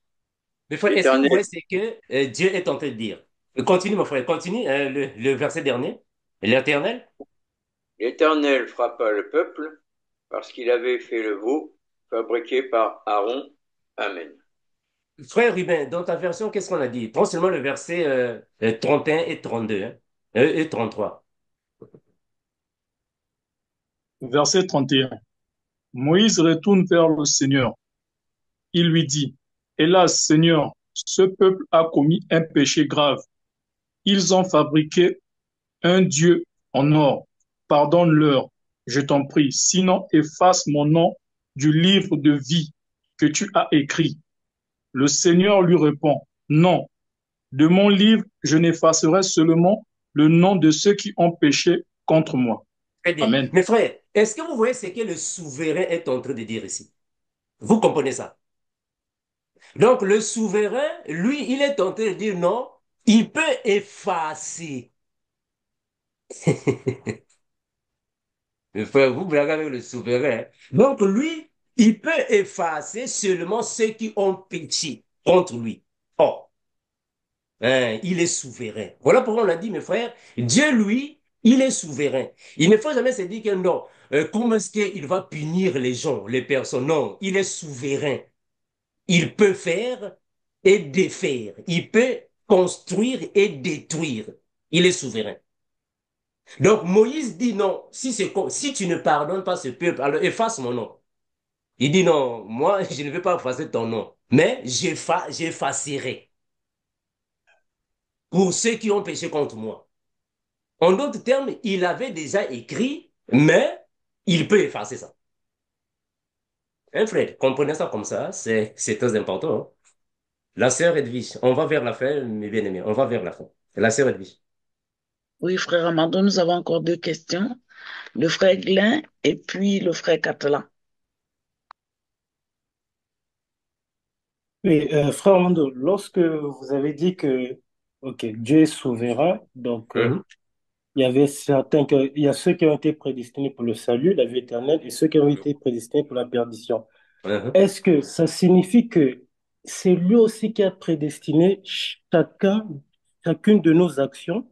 Mes frères, est-ce que vous L'Éternel, voyez ce que Dieu est en train de dire? Continue, mon frère. Continue le verset dernier. L'Éternel. l'Éternel frappa le peuple parce qu'il avait fait le veau fabriqué par Aaron. Amen. Frère Ruben, dans ta version, qu'est-ce qu'on a dit? Prends seulement le verset 31 et 32 hein, et 33. Verset 31. Moïse retourne vers le Seigneur. Il lui dit, hélas, Seigneur, ce peuple a commis un péché grave. Ils ont fabriqué un Dieu en or. Pardonne-leur, je t'en prie. Sinon, efface mon nom du livre de vie que tu as écrit. Le Seigneur lui répond, non, de mon livre, je n'effacerai seulement le nom de ceux qui ont péché contre moi. Très bien. Amen. Mes frères, est-ce que vous voyez ce que le souverain est en train de dire ici? Vous comprenez ça? Donc, le souverain, lui, il est en train de dire non, il peut effacer. Mes frères, vous blaguez avec le souverain. Donc, lui, Il peut effacer seulement ceux qui ont péché contre lui. Oh, hein, il est souverain. Voilà pourquoi on a dit, mes frères, Dieu, lui, il est souverain. Il ne faut jamais se dire que non, comment est-ce qu'il va punir les gens, les personnes? Non, il est souverain. Il peut faire et défaire. Il peut construire et détruire. Il est souverain. Donc Moïse dit non, si tu ne pardonnes pas ce peuple, alors efface mon nom. Il dit non, moi je ne vais pas effacer ton nom, mais j'effacerai pour ceux qui ont péché contre moi. En d'autres termes, il avait déjà écrit, mais il peut effacer ça. Hein, Fred, comprenez ça comme ça, c'est très important. Hein. La sœur Edwige, on va vers la fin, mes bien-aimés, on va vers la fin. La sœur Edwige. Oui, frère Amando, nous avons encore deux questions. Le frère Glenn et puis le frère Catalan. Oui, frère Armando, lorsque vous avez dit que ok, Dieu est souverain, donc Mhm, il y avait il y a ceux qui ont été prédestinés pour le salut, la vie éternelle, et ceux qui ont été prédestinés pour la perdition. mhm. Est-ce que ça signifie que c'est lui aussi qui a prédestiné chacune de nos actions,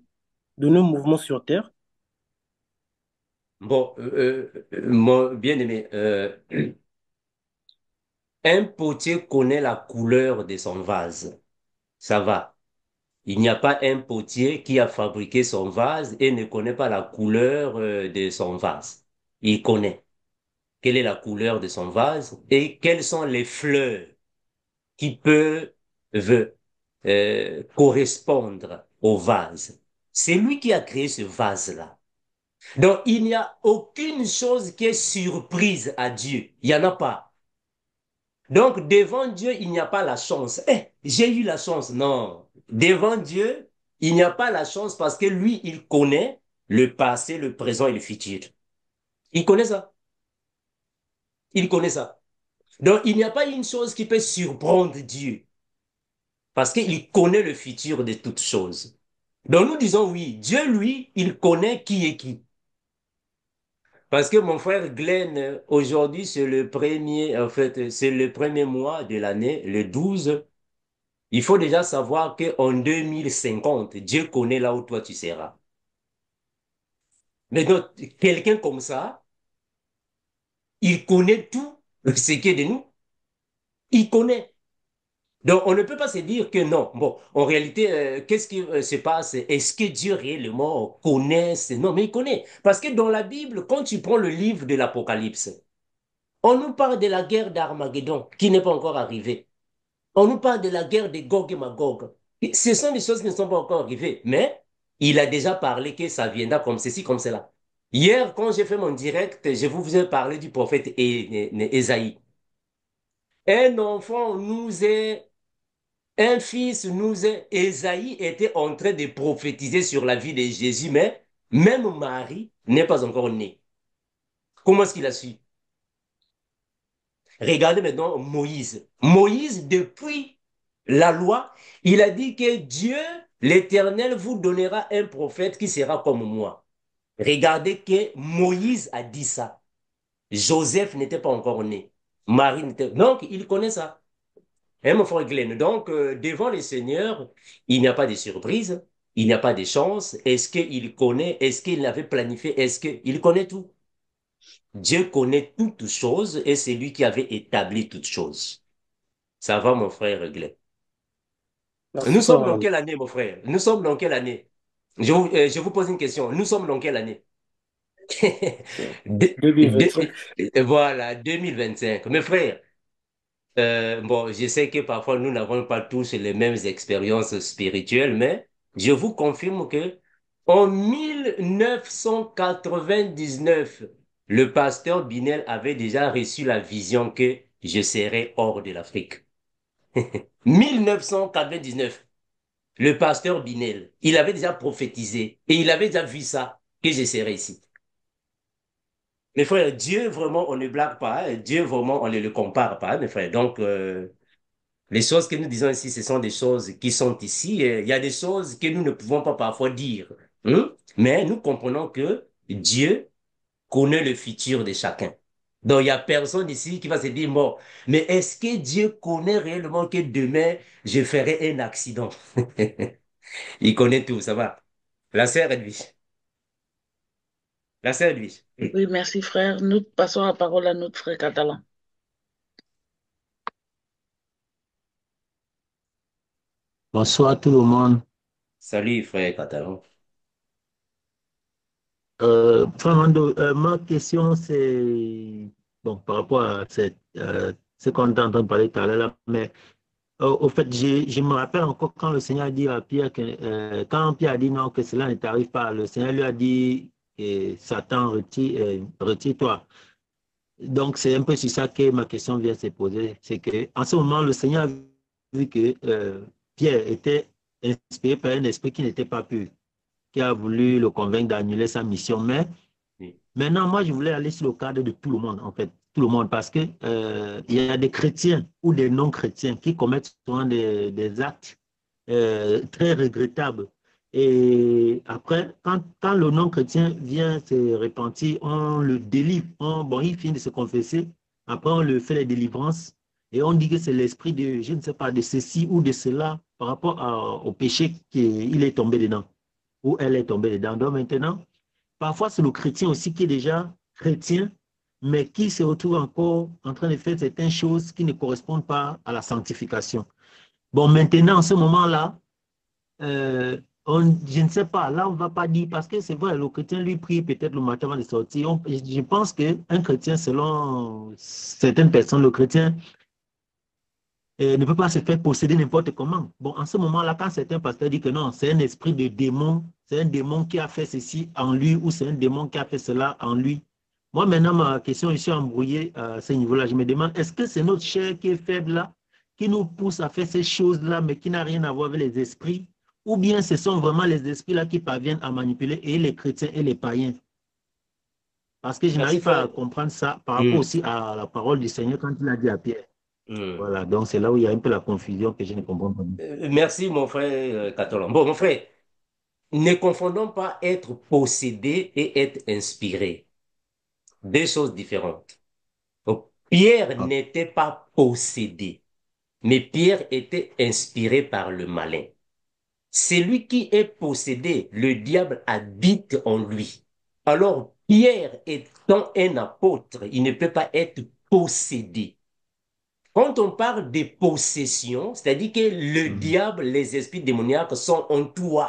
de nos mouvements sur terre? Bon, mon bien-aimé, un potier connaît la couleur de son vase. Ça va. Il n'y a pas un potier qui a fabriqué son vase et ne connaît pas la couleur de son vase. Il connaît quelle est la couleur de son vase et quelles sont les fleurs qui peuvent correspondre au vase. C'est lui qui a créé ce vase-là. Donc, il n'y a aucune chose qui est surprise à Dieu. Il n'y en a pas. Donc, devant Dieu, il n'y a pas la chance. Eh, j'ai eu la chance. Non. Devant Dieu, il n'y a pas la chance parce que lui, il connaît le passé, le présent et le futur. Il connaît ça. Il connaît ça. Donc, il n'y a pas une chose qui peut surprendre Dieu parce qu'il connaît le futur de toutes choses. Donc, nous disons oui, Dieu, lui, il connaît qui est qui. Parce que mon frère Glenn, aujourd'hui, c'est le premier, en fait, c'est le premier mois de l'année, le 12. Il faut déjà savoir qu'en 2050, Dieu connaît là où toi tu seras. Mais donc, quelqu'un comme ça, il connaît tout ce qui est de nous. Il connaît. Donc, on ne peut pas se dire que non. Bon, en réalité, qu'est-ce qui se passe? Est-ce que Dieu réellement connaît? Non, mais il connaît. Parce que dans la Bible, quand tu prends le livre de l'Apocalypse, on nous parle de la guerre d'Armageddon qui n'est pas encore arrivée. On nous parle de la guerre de Gog et Magog. Ce sont des choses qui ne sont pas encore arrivées, mais il a déjà parlé que ça viendra comme ceci, comme cela. Hier, quand j'ai fait mon direct, je vous ai parlé du prophète Ésaïe. Un enfant nous est, un fils nous est, Ésaïe était en train de prophétiser sur la vie de Jésus, mais même Marie n'est pas encore née. Comment est-ce qu'il a su? Regardez maintenant Moïse. Moïse, depuis la loi, il a dit que Dieu, l'Éternel, vous donnera un prophète qui sera comme moi. Regardez que Moïse a dit ça. Joseph n'était pas encore né. Marie n'était... Donc, il connaît ça. Hein, mon frère Glenn? Donc, devant le Seigneur, il n'y a pas de surprise, il n'y a pas de chance. Est-ce qu'il connaît? Est-ce qu'il avait planifié? Est-ce qu'il connaît tout? Dieu connaît toutes choses et c'est lui qui avait établi toutes choses. Ça va, mon frère Glenn? Nous Merci, frère sommes dans Armando. quelle année, mon frère? Nous sommes dans quelle année? Je vous pose une question. Nous sommes dans quelle année? De- de- 2025. voilà, 2025. Mes frères, bon, je sais que parfois nous n'avons pas tous les mêmes expériences spirituelles, mais je vous confirme que en 1999, le pasteur Binel avait déjà reçu la vision que je serais hors de l'Afrique. 1999. Le pasteur Binel, il avait déjà prophétisé et il avait déjà vu ça, que je serais ici. Mes frères, Dieu vraiment, on ne blague pas, hein. Dieu vraiment, on ne le compare pas, mes frères. Donc, les choses que nous disons ici, ce sont des choses qui sont ici. Il y a des choses que nous ne pouvons pas parfois dire. Hein. Mais nous comprenons que Dieu connaît le futur de chacun. Donc, il n'y a personne ici qui va se dire, bon, mais est-ce que Dieu connaît réellement que demain, je ferai un accident? Il connaît tout, ça va. La sœur Edwige. La sœur Edwige. Oui, merci frère. Nous passons la parole à notre frère catalan. Bonsoir tout le monde. Salut, frère Catalan. Frère Mando, ma question c'est bon par rapport à ce qu'on est en train de parler tout à l'heure, là, mais au fait, je me rappelle encore quand le Seigneur a dit à Pierre que quand Pierre a dit non, que cela ne t'arrive pas, le Seigneur lui a dit Satan, retire-toi. Donc, c'est un peu sur ça que ma question vient se poser. C'est qu'en ce moment, le Seigneur a vu que Pierre était inspiré par un esprit qui n'était pas pur, qui a voulu le convaincre d'annuler sa mission. Mais Oui. maintenant, moi, je voulais aller sur le cadre de tout le monde, en fait. Tout le monde, parce que il y a des chrétiens ou des non-chrétiens qui commettent souvent des actes très regrettables. Et après, quand le non-chrétien vient se repentir, on le délivre. Bon, il finit de se confesser. Après, on le fait les délivrances. Et on dit que c'est l'esprit de, je ne sais pas, de ceci ou de cela par rapport au péché qu'il est tombé dedans, ou elle est tombée dedans. Donc maintenant, parfois, c'est le chrétien aussi qui est déjà chrétien, mais qui se retrouve encore en train de faire certaines choses qui ne correspondent pas à la sanctification. Bon, maintenant, en ce moment-là, je ne sais pas, là, on ne va pas dire, parce que c'est vrai, le chrétien, lui, prie peut-être le matin avant de sortir. Je pense qu'un chrétien, selon certaines personnes, le chrétien ne peut pas se faire posséder n'importe comment. Bon, en ce moment-là, quand certains pasteurs disent que non, c'est un esprit de démon, c'est un démon qui a fait ceci en lui ou c'est un démon qui a fait cela en lui. Moi, maintenant, ma question, je suis embrouillé à ce niveau-là. Je me demande, est-ce que c'est notre chair qui est faible là, qui nous pousse à faire ces choses-là, mais qui n'a rien à voir avec les esprits, ou bien ce sont vraiment les esprits-là qui parviennent à manipuler et les chrétiens et les païens? Parce que je Merci, n'arrive pas frère. à comprendre ça par rapport aussi à la parole du Seigneur quand il a dit à Pierre. Hmm. Voilà, donc c'est là où il y a un peu la confusion que je ne comprends pas. Merci, mon frère Catalan. Bon, mon frère, ne confondons pas être possédé et être inspiré. Deux choses différentes. Donc, Pierre Ah, n'était pas possédé, mais Pierre était inspiré par le malin. Celui qui est possédé, le diable habite en lui. Alors, Pierre étant un apôtre, il ne peut pas être possédé. Quand on parle de possession, c'est-à-dire que le mhm, diable, les esprits démoniaques sont en toi.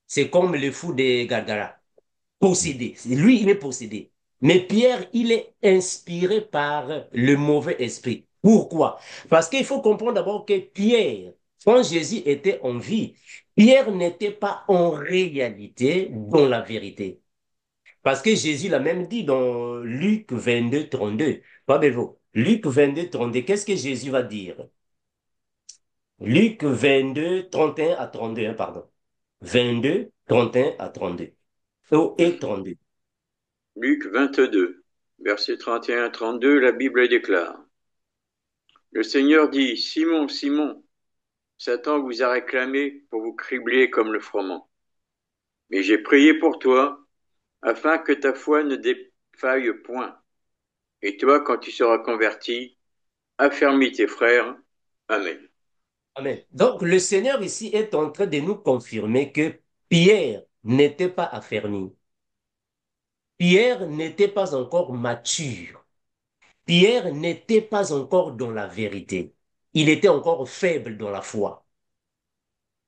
C'est comme le fou de Gargara. Possédé. Lui, il est possédé. Mais Pierre, il est inspiré par le mauvais esprit. Pourquoi? Parce qu'il faut comprendre d'abord que Pierre, quand Jésus était en vie, Pierre n'était pas en réalité dans la vérité. Parce que Jésus l'a même dit dans Luc 22, 32. Pas Bevo. Luc 22, 32, qu'est-ce que Jésus va dire? Luc 22, 31 à 32, hein, pardon. 22, 31 à 32. Oh, et 32. Luc 22, versets 31 à 32, la Bible déclare. Le Seigneur dit, Simon, Simon, Satan vous a réclamé pour vous cribler comme le froment. Mais j'ai prié pour toi, afin que ta foi ne défaille point. Et toi, quand tu seras converti, affermis tes frères. Amen. Amen. Donc, le Seigneur ici est en train de nous confirmer que Pierre n'était pas affermi. Pierre n'était pas encore mature. Pierre n'était pas encore dans la vérité. Il était encore faible dans la foi.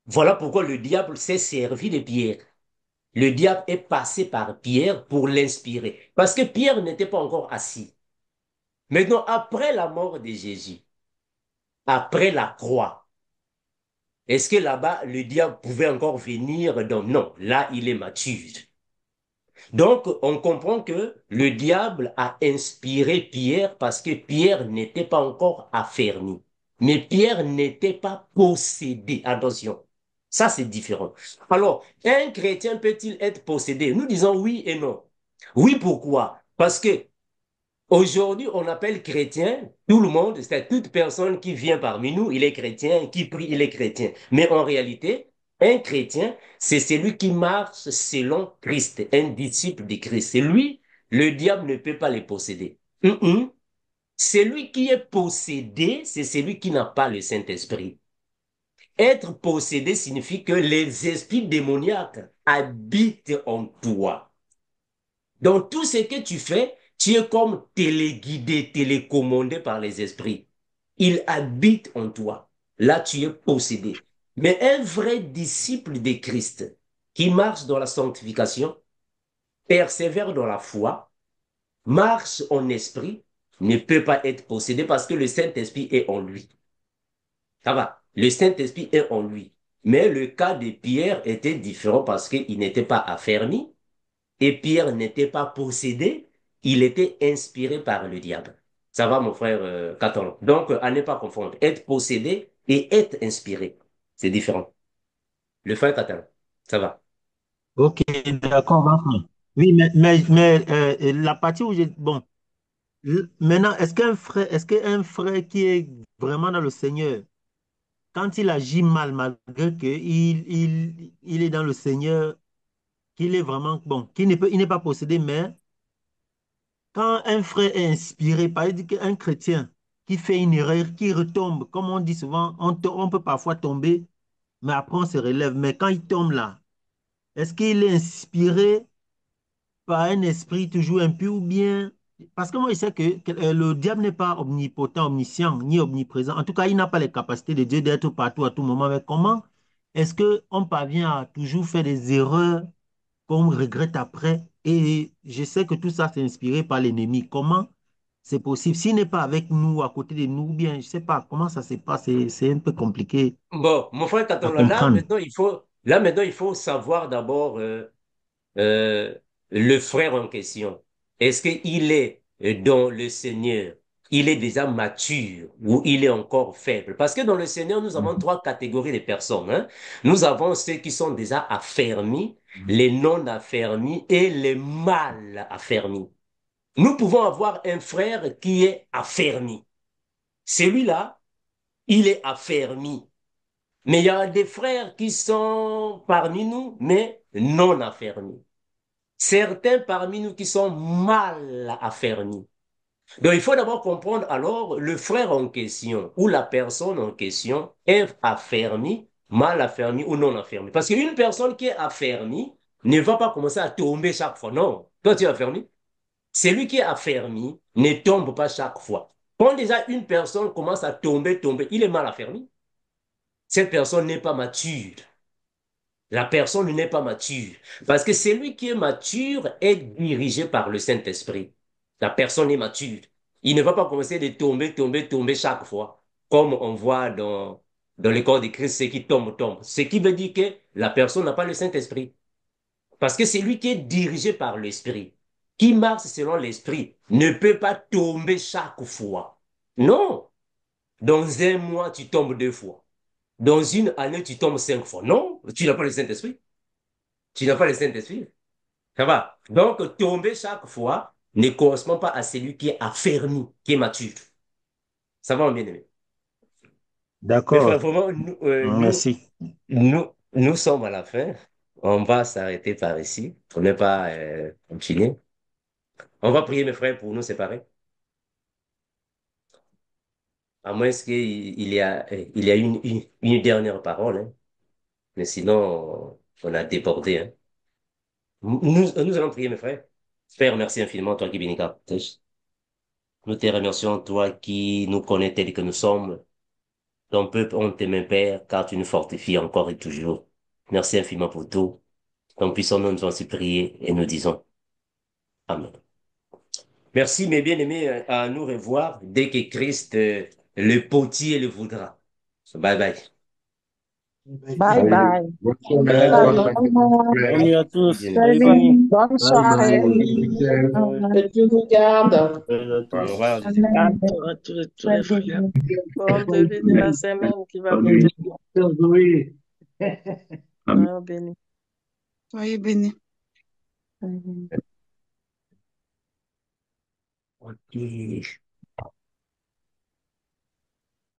Voilà pourquoi le diable s'est servi de Pierre. Le diable est passé par Pierre pour l'inspirer. Parce que Pierre n'était pas encore assis. Maintenant, après la mort de Jésus, après la croix, est-ce que là-bas, le diable pouvait encore venir? Donc, non, là, il est mature. Donc, on comprend que le diable a inspiré Pierre parce que Pierre n'était pas encore affermi. Mais Pierre n'était pas possédé. Attention, ça c'est différent. Alors, un chrétien peut-il être possédé? Nous disons oui et non. Oui, pourquoi? Parce que aujourd'hui, on appelle chrétien tout le monde, c'est toute personne qui vient parmi nous, il est chrétien, qui prie, il est chrétien. Mais en réalité, un chrétien, c'est celui qui marche selon Christ, un disciple de Christ. C'est lui, Le diable ne peut pas les posséder. Celui qui est possédé, c'est celui qui n'a pas le Saint-Esprit. Être possédé signifie que les esprits démoniaques habitent en toi. Donc tout ce que tu fais, tu es comme téléguidé, télécommandé par les esprits. Ils habitent en toi. Là, tu es possédé. Mais un vrai disciple de Christ qui marche dans la sanctification, persévère dans la foi, marche en esprit, ne peut pas être possédé parce que le Saint-Esprit est en lui. Ça va. Le Saint-Esprit est en lui. Mais le cas de Pierre était différent parce qu'il n'était pas affermi et Pierre n'était pas possédé, il était inspiré par le diable. Ça va, mon frère Catalan. Donc, à ne pas confondre. Être possédé et être inspiré. C'est différent. Le frère Catalan. Ça va. Ok, d'accord, on va prendre. Oui, la partie où j'ai... Bon, maintenant, est-ce qu'un frère qui est vraiment dans le Seigneur, quand il agit mal, malgré qu'il est dans le Seigneur, qu'il est vraiment... Bon, il n'est pas possédé, mais quand un frère est inspiré, par exemple, qu'un chrétien qui fait une erreur, qui retombe, comme on dit souvent, on peut parfois tomber, mais après on se relève. Mais quand il tombe là, est-ce qu'il est inspiré par un esprit toujours impur ou bien... Parce que moi, je sais que le diable n'est pas omnipotent, omniscient, ni omniprésent. En tout cas, il n'a pas les capacités de Dieu d'être partout à tout moment. Mais comment est-ce qu'on parvient à toujours faire des erreurs qu'on regrette après? Et je sais que tout ça, c'est inspiré par l'ennemi. Comment c'est possible? S'il n'est pas avec nous, à côté de nous, ou bien, je ne sais pas comment ça se passe. C'est un peu compliqué Bon, mon frère à Catalan, comprendre. là, maintenant, il faut savoir d'abord euh, le frère en question. Est-ce qu'il est dans le Seigneur? Il est déjà mature ou il est encore faible? Parce que dans le Seigneur, nous avons trois catégories de personnes, hein. Nous avons ceux qui sont déjà affermis, les non affermis et les mal affermis. Nous pouvons avoir un frère qui est affermi. Celui-là, il est affermi. Mais il y a des frères qui sont parmi nous, mais non affermis. Certains parmi nous qui sont mal affermis. Donc il faut d'abord comprendre alors le frère en question ou la personne en question est affermie, mal affermie ou non affermie. Parce qu'une personne qui est affermie ne va pas commencer à tomber chaque fois. Non. Toi, tu es affermi. Celui qui est affermi ne tombe pas chaque fois. Quand déjà une personne commence à tomber, il est mal affermi. Cette personne n'est pas mature. La personne n'est pas mature. Parce que celui qui est mature est dirigé par le Saint-Esprit. La personne est mature. Il ne va pas commencer de tomber chaque fois. Comme on voit dans le corps de Christ, ceux qui tombent. Ce qui veut dire que la personne n'a pas le Saint-Esprit. Parce que celui qui est dirigé par l'Esprit, qui marche selon l'Esprit, ne peut pas tomber chaque fois. Non. Dans un mois, tu tombes 2 fois. Dans une année, tu tombes 5 fois. Non, tu n'as pas le Saint-Esprit. Tu n'as pas le Saint-Esprit. Ça va. Donc, tomber chaque fois ne correspond pas à celui qui est affermi, qui est mature. Ça va, mon bien-aimé. Mais frère, D'accord. vraiment, Merci. nous sommes à la fin. On va s'arrêter par ici. On n'est pas continuer. On va prier, mes frères, pour nous séparer. À moins qu'il y a une dernière parole, hein. Mais sinon, on a débordé, hein. Nous allons prier, mes frères. Père, merci infiniment, toi qui bénis ta protège. Nous te remercions, toi qui nous connais tels que nous sommes. Ton peuple, on t'aime, Père, car tu nous fortifies encore et toujours. Merci infiniment pour tout. Ton puissant nom, nous en prier et nous disons Amen. Merci, mes bien-aimés, à nous revoir dès que Christ, le potier, le voudra. Bye bye. Bye bye. Bonne Bye soirée, bye. bonne Bonne nuit à tous. Bien-aimés. Soyez bénis. Bonne Bye soirée. bye. Ouais. Que Dieu vous garde. Bye à Au tous. revoir. D'accord à tous les frères. Bon début de la semaine qui va bientôt. Soyez bénis. Soyez bénis. Ok.